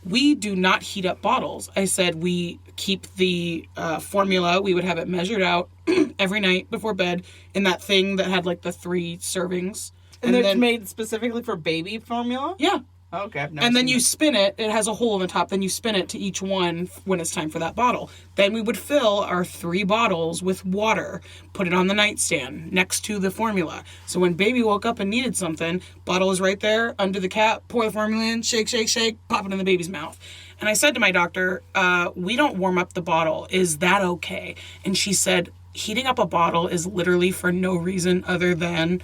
we do not heat up bottles. I said we keep the formula. We would have it measured out every night before bed in that thing that had like the 3 servings. And it's made specifically for baby formula? Yeah. Okay. I've never And then seen you spin it. It has a hole in the top. Then you spin it to each one when it's time for that bottle. Then we would fill our 3 bottles with water, put it on the nightstand next to the formula. So when baby woke up and needed something, bottle is right there under the cap, pour the formula in, shake, shake, shake, pop it in the baby's mouth. And I said to my doctor, we don't warm up the bottle. Is that okay? And she said, heating up a bottle is literally for no reason other than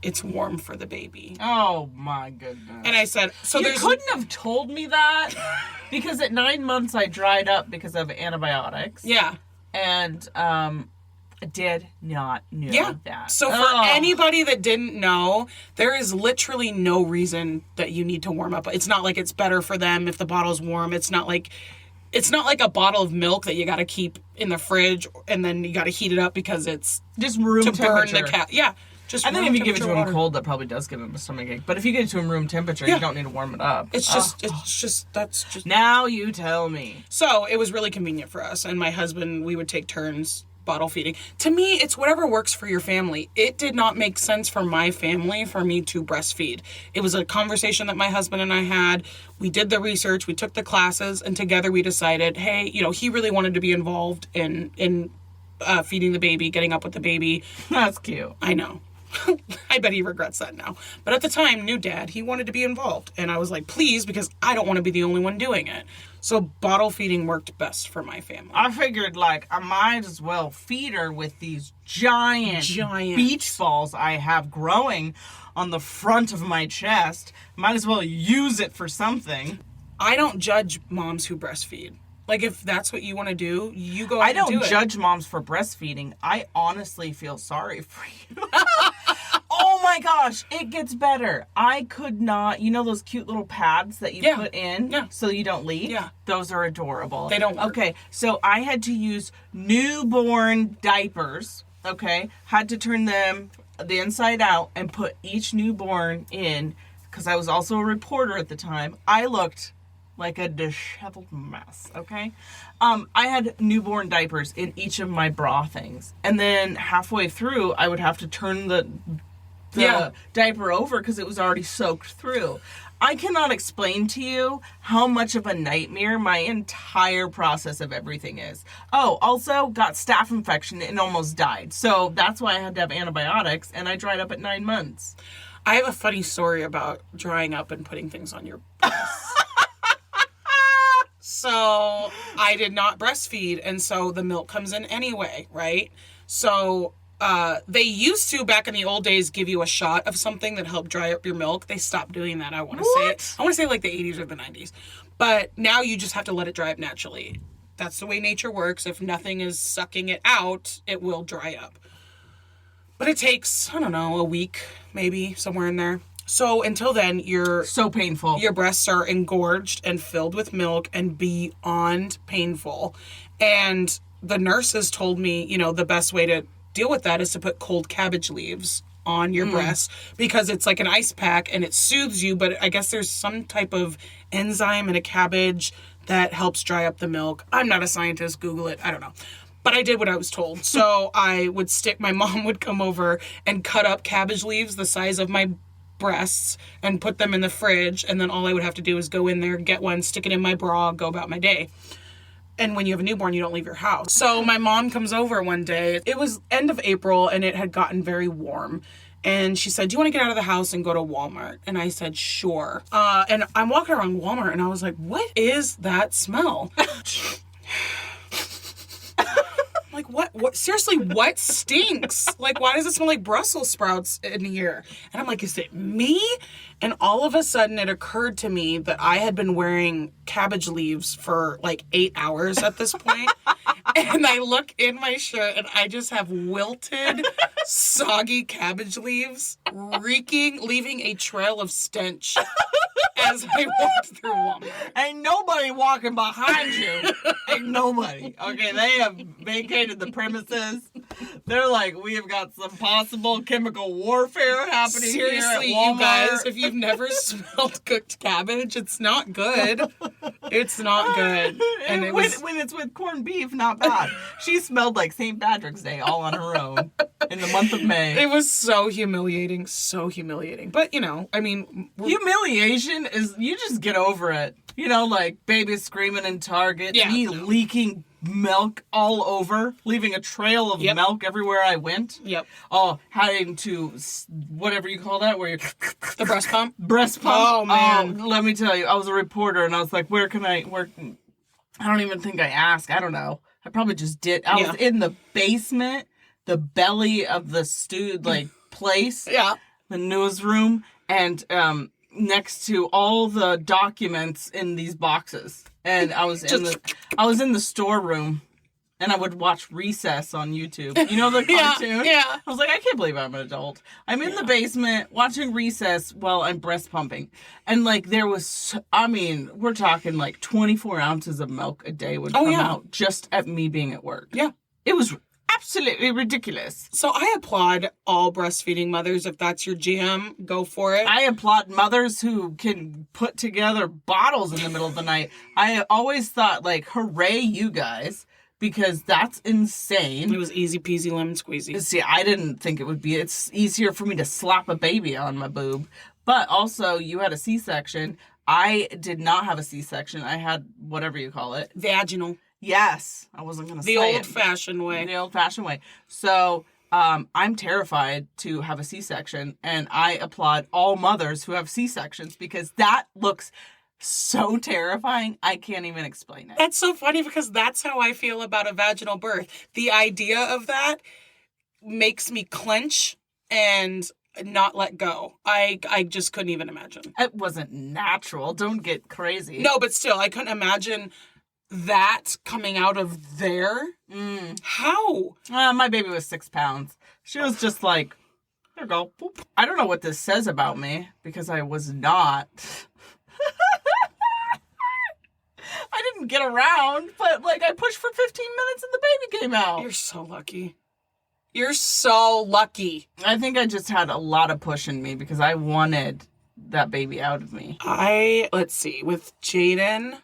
it's warm for the baby. Oh my goodness. And I said, so you couldn't have told me that because at 9 months I dried up because of antibiotics. Yeah. And I did not know that. So for anybody that didn't know, there is literally no reason that you need to warm up. It's not like it's better for them if the bottle's warm. It's not like a bottle of milk that you got to keep in the fridge and then you got to heat it up because it's just room to temperature. burn the cat. Yeah. I think if you give it to him cold, that probably does give him a stomachache. But if you give it to him room temperature, you don't need to warm it up. That's just. Now you tell me. So it was really convenient for us. And my husband, we would take turns bottle feeding. To me, it's whatever works for your family. It did not make sense for my family for me to breastfeed. It was a conversation that my husband and I had. We did the research, we took the classes, and together we decided, hey, he really wanted to be involved in feeding the baby, getting up with the baby. That's cute. I know. I bet he regrets that now. But at the time, new dad, he wanted to be involved. And I was like, please, because I don't want to be the only one doing it. So bottle feeding worked best for my family. I figured, I might as well feed her with these giant beach balls I have growing on the front of my chest. Might as well use it for something. I don't judge moms who breastfeed. If that's what you want to do, you go out and do it. I don't judge moms for breastfeeding. I honestly feel sorry for you. Oh my gosh, it gets better. I could not, those cute little pads that you put in so you don't leak? Yeah. Those are adorable. They don't work. Okay, so I had to use newborn diapers, okay? Had to turn them the inside out and put each newborn in, because I was also a reporter at the time. I looked like a disheveled mess, okay? I had newborn diapers in each of my bra things. And then halfway through, I would have to turn the diaper over because it was already soaked through. I cannot explain to you how much of a nightmare my entire process of everything is. Oh, also got staph infection and almost died. So that's why I had to have antibiotics, and I dried up at 9 months. I have a funny story about drying up and putting things on your breast. So I did not breastfeed, and so the milk comes in anyway, right? So they used to, back in the old days, give you a shot of something that helped dry up your milk. They stopped doing that, I want to say. I want to say the 80s or the 90s. But now you just have to let it dry up naturally. That's the way nature works. If nothing is sucking it out, it will dry up. But it takes, I don't know, a week, maybe, somewhere in there. So until then, so painful. Your breasts are engorged and filled with milk and beyond painful. And the nurses told me, the best way to deal with that is to put cold cabbage leaves on your breasts, because it's like an ice pack and it soothes you. But I guess there's some type of enzyme in a cabbage that helps dry up the milk. I'm not a scientist. Google it. I don't know. But I did what I was told. So my mom would come over and cut up cabbage leaves the size of my breasts and put them in the fridge, and then all I would have to do is go in there, get one, stick it in my bra, go about my day. And when you have a newborn, you don't leave your house. So my mom comes over one day. It was end of April, and it had gotten very warm. And she said, do you want to get out of the house and go to Walmart? And I said, sure. And I'm walking around Walmart, and I was like, what is that smell? What? Seriously, what stinks? Why does it smell like Brussels sprouts in here? And I'm like, is it me? And all of a sudden it occurred to me that I had been wearing cabbage leaves for 8 hours at this point. And I look in my shirt and I just have wilted, soggy cabbage leaves leaving a trail of stench as I walked through Walmart. Ain't nobody walking behind you. Ain't nobody. Okay, they have vacated the premises. They're like, we have got some possible chemical warfare happening here at Walmart. You guys, if you've never smelled cooked cabbage, it's not good. It's not good. And when it's with corned beef, not bad. She smelled like St. Patrick's Day all on her own in the month of May. It was so humiliating. But, humiliation is, you just get over it. Babies screaming in Target, me leaking milk all over, leaving a trail of milk everywhere I went. Yep. Oh, having to, whatever you call that, where you... The breast pump? Breast pump. Oh, man. Let me tell you, I was a reporter, and I was like, I don't even think I asked. I don't know. I probably just did. I was in the basement, the belly of the place. Yeah. The newsroom, and next to all the documents in these boxes. And I was in the storeroom, and I would watch Recess on YouTube. You know the cartoon? Yeah. I was like, I can't believe I'm an adult. I'm in the basement watching Recess while I'm breast pumping. And there was, we're talking 24 ounces of milk a day would come out just at me being at work. Yeah. It was absolutely ridiculous. So I applaud all breastfeeding mothers. If that's your jam, go for it. I applaud mothers who can put together bottles in the middle of the night. I always thought, hooray, you guys. because that's insane. It was easy peasy lemon squeezy. See, I didn't think it would be. It's easier for me to slap a baby on my boob. But also, you had a C-section. I did not have a C-section. I had whatever you call it. Vaginal. Yes. I wasn't going to say The it. old-fashioned way. The old-fashioned way. So, I'm terrified to have a C-section, and I applaud all mothers who have C-sections because that looks so terrifying. I can't even explain it. That's so funny because that's how I feel about a vaginal birth. The idea of that makes me clench and not let go. I just couldn't even imagine. It wasn't natural. Don't get crazy. No, but still, I couldn't imagine that coming out of there. How? My baby was 6 pounds. She was just like, there you go. Boop. I don't know what this says about me because I was not. I didn't get around, but like I pushed for 15 minutes and the baby came out. You're so lucky. You're so lucky. I think I just had a lot of push in me because I wanted that baby out of me. Let's see, with Jaden,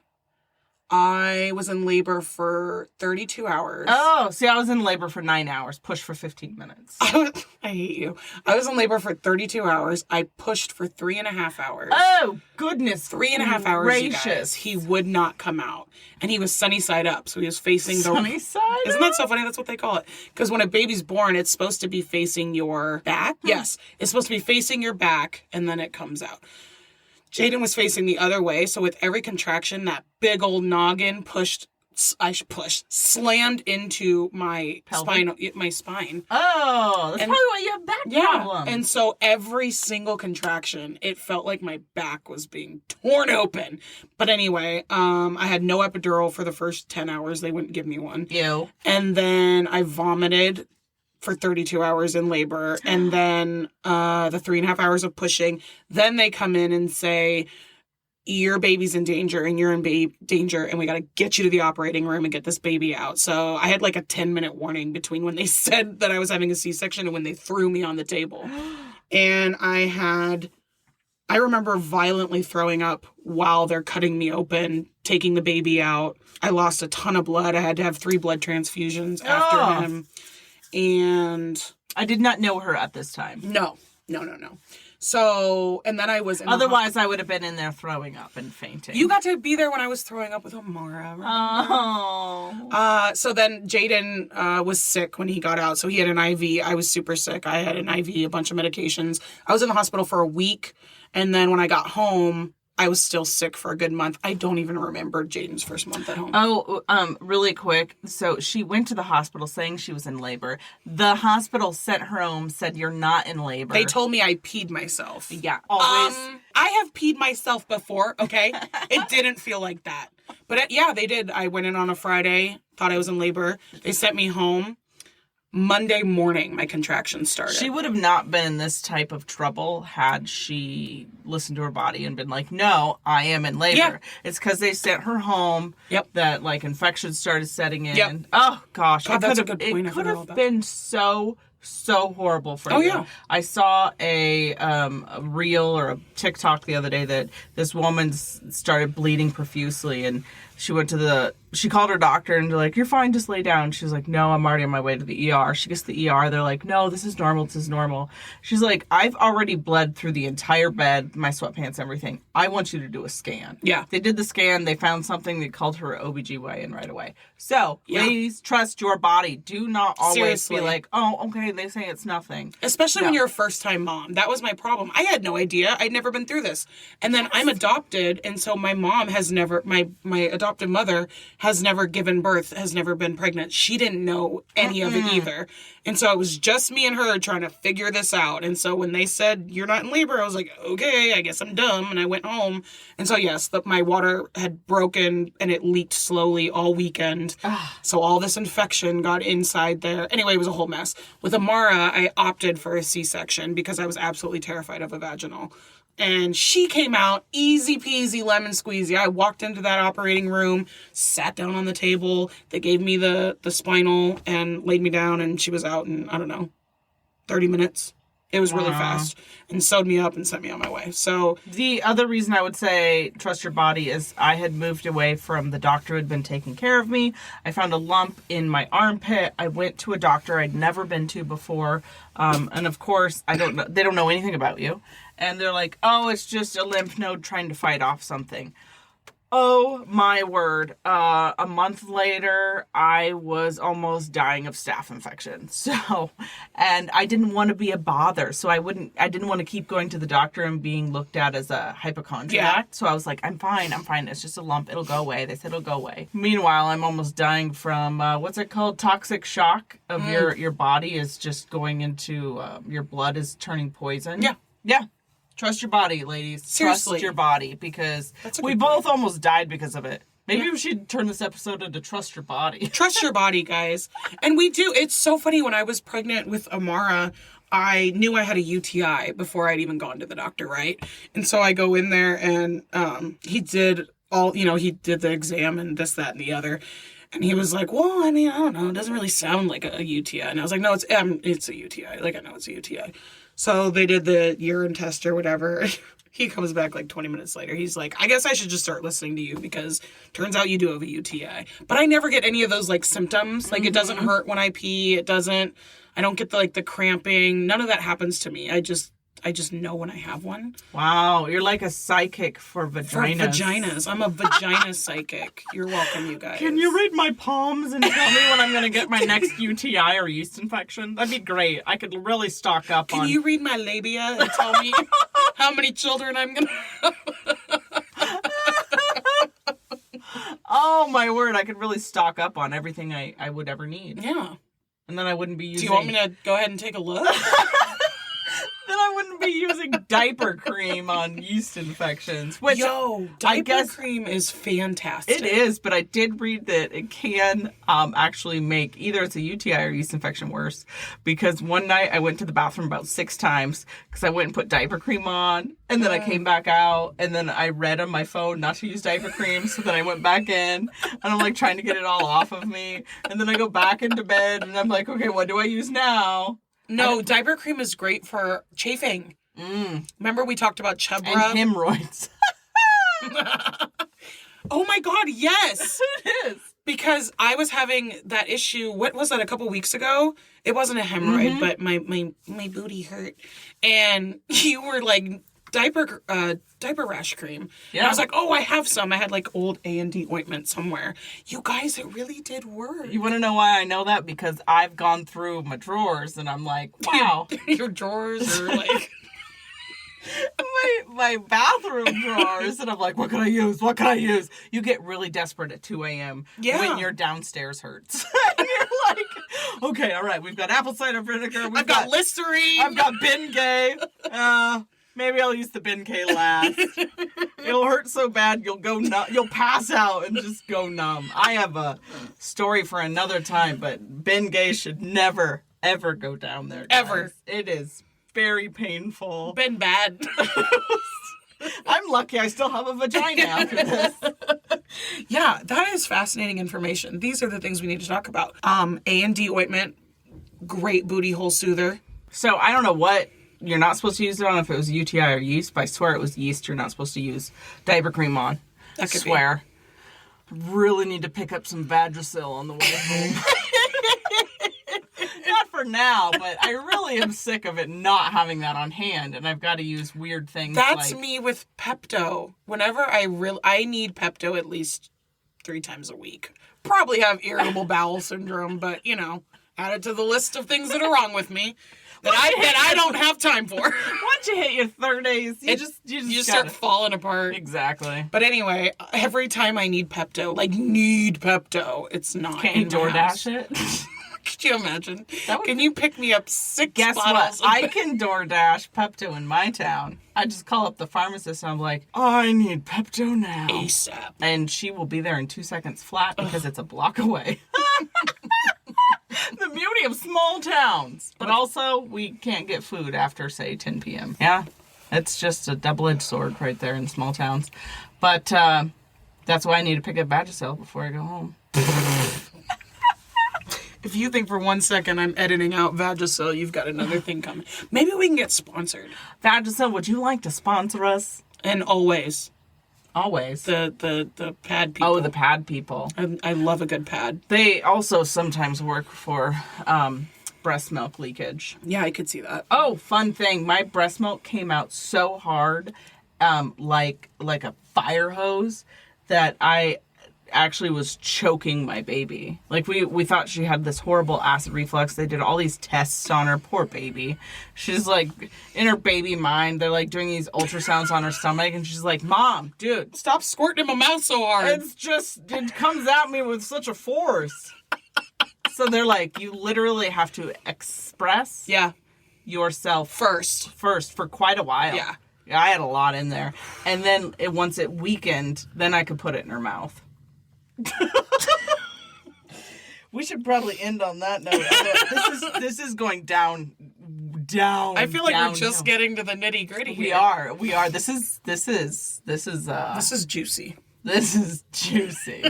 I was in labor for 32 hours. Oh, see, I was in labor for 9 hours, pushed for 15 minutes. I hate you. I was in labor for 32 hours. I pushed for 3.5 hours. Oh, goodness. 3.5 hours, gracious. you guys. He would not come out. And he was sunny side up, so he was facing sunny side Isn't that so funny? That's what they call it. Because when a baby's born, it's supposed to be facing your back. Yes. It's supposed to be facing your back, and then it comes out. Jaden was facing the other way, so with every contraction, that big old noggin slammed into my spine. Oh, that's probably why you have back problems. And so every single contraction, it felt like my back was being torn open. But anyway, I had no epidural for the first 10 hours. They wouldn't give me one. Ew. And then I vomited for 32 hours in labor, and then the 3.5 hours of pushing. Then they come in and say, your baby's in danger, and you're in danger, and we got to get you to the operating room and get this baby out. So I had like a 10-minute warning between when they said that I was having a C-section and when they threw me on the table. And I remember violently throwing up while they're cutting me open, taking the baby out. I lost a ton of blood. I had to have 3 blood transfusions after him. And I did not know her at this time. No. So, and then I was in Otherwise, I would have been in there throwing up and fainting. You got to be there when I was throwing up with Amara. Oh. So then Jaden was sick when he got out. So he had an IV. I was super sick. I had an IV, a bunch of medications. I was in the hospital for a week. And then when I got home, I was still sick for a good month. I don't even remember Jaden's first month at home. Oh, really quick. So she went to the hospital saying she was in labor. The hospital sent her home, said you're not in labor. They told me I peed myself. Yeah, always. I have peed myself before, okay? It didn't feel like that. But yeah, they did. I went in on a Friday, thought I was in labor. They sent me home. Monday morning, my contractions started. She would have not been in this type of trouble had she listened to her body and been like, no, I am in labor. Yeah. It's because they sent her home that, like, infections started setting in. Yep. Oh, gosh. God, that's a good point. It could have been so horrible for you. Yeah. I saw a reel or a TikTok the other day that this woman started bleeding profusely, and she called her doctor and they're like, you're fine, just lay down. She was like, no, I'm already on my way to the ER. She gets to the ER. They're like, no, this is normal. She's like, I've already bled through the entire bed, my sweatpants, everything. I want you to do a scan. Yeah. They did the scan. They found something. They called her OBGYN right away. So please trust your body. Do not always be like, oh, okay, they say it's nothing. Especially when you're a first-time mom. That was my problem. I had no idea. I'd never been through this. And then I'm adopted, and so my mom has never, my adopted mother has never given birth, has never been pregnant. She didn't know any of it either. And so it was just me and her trying to figure this out. And so when they said, you're not in labor, I was like, okay, I guess I'm dumb. And I went home. And so yes, my water had broken and it leaked slowly all weekend. So all this infection got inside there. Anyway, it was a whole mess. With Amara, I opted for a C-section because I was absolutely terrified of a vaginal. And she came out easy peasy lemon squeezy. I walked into that operating room, sat down on the table. They gave me the spinal and laid me down, and she was out in, I don't know, 30 minutes. It was really fast and sewed me up and sent me on my way. So the other reason I would say trust your body is I had moved away from the doctor who had been taking care of me. I found a lump in my armpit. I went to a doctor I'd never been to before. And of course, they don't know anything about you. And they're like, oh, it's just a lymph node trying to fight off something. Oh my word. A month later, I was almost dying of staph infection. So, and I didn't want to be a bother. So I didn't want to keep going to the doctor and being looked at as a hypochondriac. Yeah. So I was like, I'm fine. It's just a lump. It'll go away. They said it'll go away. Meanwhile, I'm almost dying from, what's it called? Toxic shock of your body is just going into, your blood is turning poison. Yeah. Yeah. Trust your body, ladies. Seriously. Trust your body, because we both almost died because of it. Maybe we should turn this episode into Trust Your Body. Trust your body, guys. And we do. It's so funny. When I was pregnant with Amara, I knew I had a UTI before I'd even gone to the doctor, right? And so I go in there and he did the exam and this, that, and the other. And he was like, well, I mean, I don't know. It doesn't really sound like a UTI. And I was like, no, it's a UTI. Like, I know it's a UTI. So they did the urine test or whatever. He comes back like 20 minutes later. He's like, I guess I should just start listening to you because turns out you do have a UTI. But I never get any of those like symptoms. Like it doesn't hurt when I pee. I don't get the cramping. None of that happens to me. I just know when I have one. Wow, you're like a psychic for vaginas. For vaginas. I'm a vagina psychic. You're welcome, you guys. Can you read my palms and tell me when I'm going to get my next UTI or yeast infection? That'd be great. I could really stock up on... Can you read my labia and tell me how many children I'm going to have? Oh, my word. I could really stock up on everything I would ever need. Yeah. And then I wouldn't be using... Do you want me to go ahead and take a look? Then I wouldn't be using diaper cream on yeast infections. Which diaper cream is fantastic. It is, but I did read that it can actually make either it's a UTI or yeast infection worse. Because one night I went to the bathroom about 6 times because I went and put diaper cream on, and then I came back out, and then I read on my phone not to use diaper cream, so then I went back in, and I'm like trying to get it all off of me, and then I go back into bed, and I'm like, okay, what do I use now? No, diaper cream is great for chafing. Remember we talked about chub rub? And hemorrhoids. Oh my God, yes! It is. Because I was having that issue, what was that, a couple weeks ago? It wasn't a hemorrhoid, but my booty hurt. And you were like, diaper rash cream. Yeah. And I was like, oh, I have some. I had like old A&D ointment somewhere. You guys, it really did work. You want to know why I know that? Because I've gone through my drawers and I'm like, wow. Your drawers are like... my bathroom drawers, and I'm like, what can I use? What can I use? You get really desperate at 2 a.m. when your downstairs hurts. And you're like, okay, all right, we've got apple cider vinegar. I've got Listerine. I've got Bengay. Maybe I'll use the Bengay last. It'll hurt so bad you'll go you'll pass out and just go numb. I have a story for another time, but Bengay should never, ever go down there, guys. Ever. It is very painful. Been bad. I'm lucky I still have a vagina after this. Yeah, that is fascinating information. These are the things we need to talk about. A&D ointment, great booty hole soother. So I don't know what you're not supposed to use it on, if it was UTI or yeast, but I swear it was yeast you're not supposed to use diaper cream on. I swear. I really need to pick up some Vagisil on the way home. Not for now, but I really am sick of it not having that on hand, and I've got to use weird things. That's me with Pepto. Whenever I need Pepto at least 3 times a week. Probably have irritable bowel syndrome, but add it to the list of things that are wrong with me that I don't have time for. Once you hit your 30s, you just start falling apart. Exactly. But anyway, every time I need Pepto, it's not. Can't you DoorDash it? Could you imagine? Can you pick me up 6 Guess bottles? What? I can DoorDash Pepto in my town. I just call up the pharmacist and I'm like, I need Pepto now. ASAP. And she will be there in 2 seconds flat because it's a block away. The beauty of small towns. But also, we can't get food after, say, 10 p.m. Yeah, it's just a double-edged sword right there in small towns. But that's why I need to pick up Vagisil before I go home. If you think for 1 second I'm editing out Vagisil, you've got another thing coming. Maybe we can get sponsored. Vagisil, would you like to sponsor us? And always. Always. The pad people. Oh, the pad people. I love a good pad. They also sometimes work for breast milk leakage. Yeah, I could see that. Oh, fun thing. My breast milk came out so hard, like a fire hose, that I actually was choking my baby. Like, we thought she had this horrible acid reflux. They did all these tests on her. Poor baby. She's like, in her baby mind, they're like doing these ultrasounds on her stomach, and she's like, Mom, dude, Stop squirting in my mouth so hard. it comes at me with such a force. So they're like, you literally have to express yourself first for quite a while. Yeah. I had a lot in there. And then once it weakened, then I could put it in her mouth. We should probably end on that note. This is going down. I feel like down, we're just getting to the nitty gritty. We are. This is juicy. This is juicy.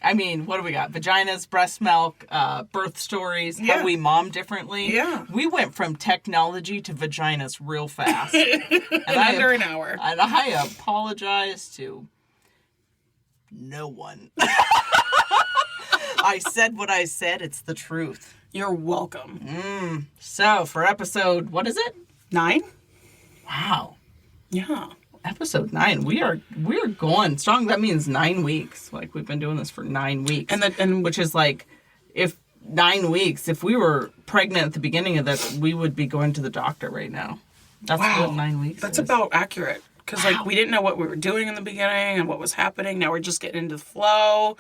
I mean, what do we got? Vaginas, breast milk, birth stories, how we mom differently. Yeah. We went from technology to vaginas real fast. Under an hour. And I apologize to no one. I said what I said. It's the truth. You're welcome. So, for episode, what is it? 9? Wow. Yeah. Episode 9. We're going strong. That means 9 weeks. Like, we've been doing this for 9 weeks. And which is like, if 9 weeks, if we were pregnant at the beginning of this, we would be going to the doctor right now. That's what 9 weeks That's is. about accurate. Because, like, we didn't know what we were doing in the beginning and what was happening. Now we're just getting into the flow.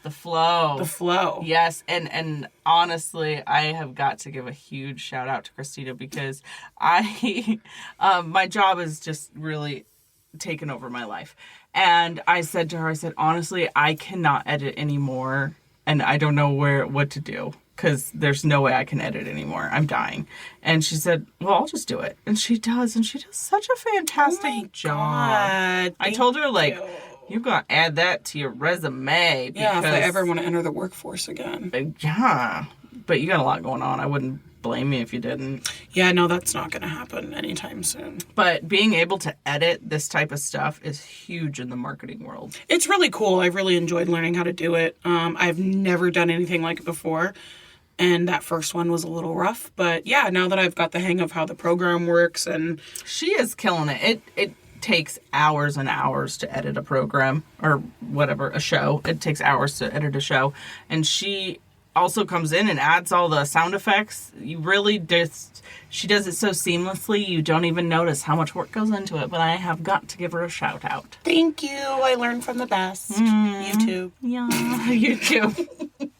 The flow. The flow. Yes, and honestly, I have got to give a huge shout out to Kristina, because my job is just really taken over my life. And I said to her, honestly, I cannot edit anymore, and I don't know what to do, because there's no way I can edit anymore. I'm dying. And she said, well, I'll just do it. And she does such a fantastic job. God, I told her, like, you're going to add that to your resume. Yeah, if I ever want to enter the workforce again. Yeah, but you got a lot going on. I wouldn't blame me if you didn't. Yeah, no, that's not going to happen anytime soon. But being able to edit this type of stuff is huge in the marketing world. It's really cool. I've really enjoyed learning how to do it. I've never done anything like it before. And that first one was a little rough. But yeah, now that I've got the hang of how the program works, and she is killing it. It takes hours and hours to edit a program or whatever, a show. It takes hours to edit a show. And she also comes in and adds all the sound effects. You really she does it so seamlessly, you don't even notice how much work goes into it. But I have got to give her a shout out. Thank you. I learned from the best. YouTube. Yeah, YouTube.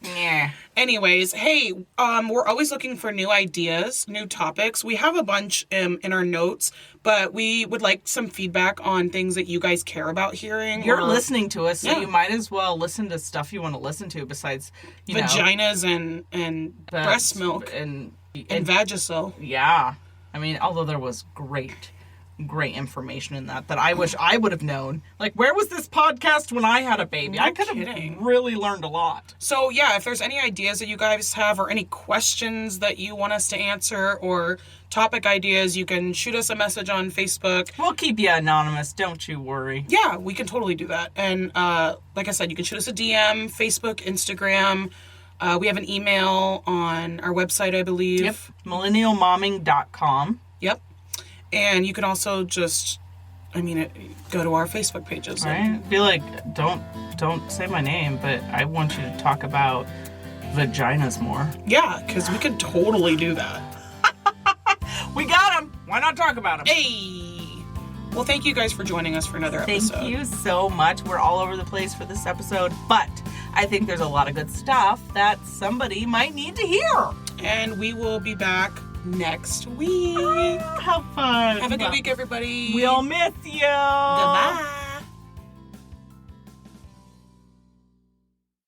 Yeah. Anyways, hey, we're always looking for new ideas, new topics. We have a bunch in our notes, but we would like some feedback on things that you guys care about hearing. You're listening to us, so you might as well listen to stuff you want to listen to besides, vaginas and breast milk and Vagisil. Yeah. I mean, although there was great information in that I wish I would have known. Like, where was this podcast when I had a baby? I could have really learned a lot. So, yeah, if there's any ideas that you guys have or any questions that you want us to answer or topic ideas, you can shoot us a message on Facebook. We'll keep you anonymous. Don't you worry. Yeah, we can totally do that. And like I said, you can shoot us a DM, Facebook, Instagram. We have an email on our website, I believe. Yep. millennialmomming.com. Yep. And you can also just, go to our Facebook pages. Right? I feel like, don't say my name, but I want you to talk about vaginas more. Yeah, because we could totally do that. We got them. Why not talk about them? Hey! Well, thank you guys for joining us for another episode. Thank you so much. We're all over the place for this episode, but I think there's a lot of good stuff that somebody might need to hear. And we will be back next week. Have fun. Have a good week, everybody. We'll miss you. Goodbye.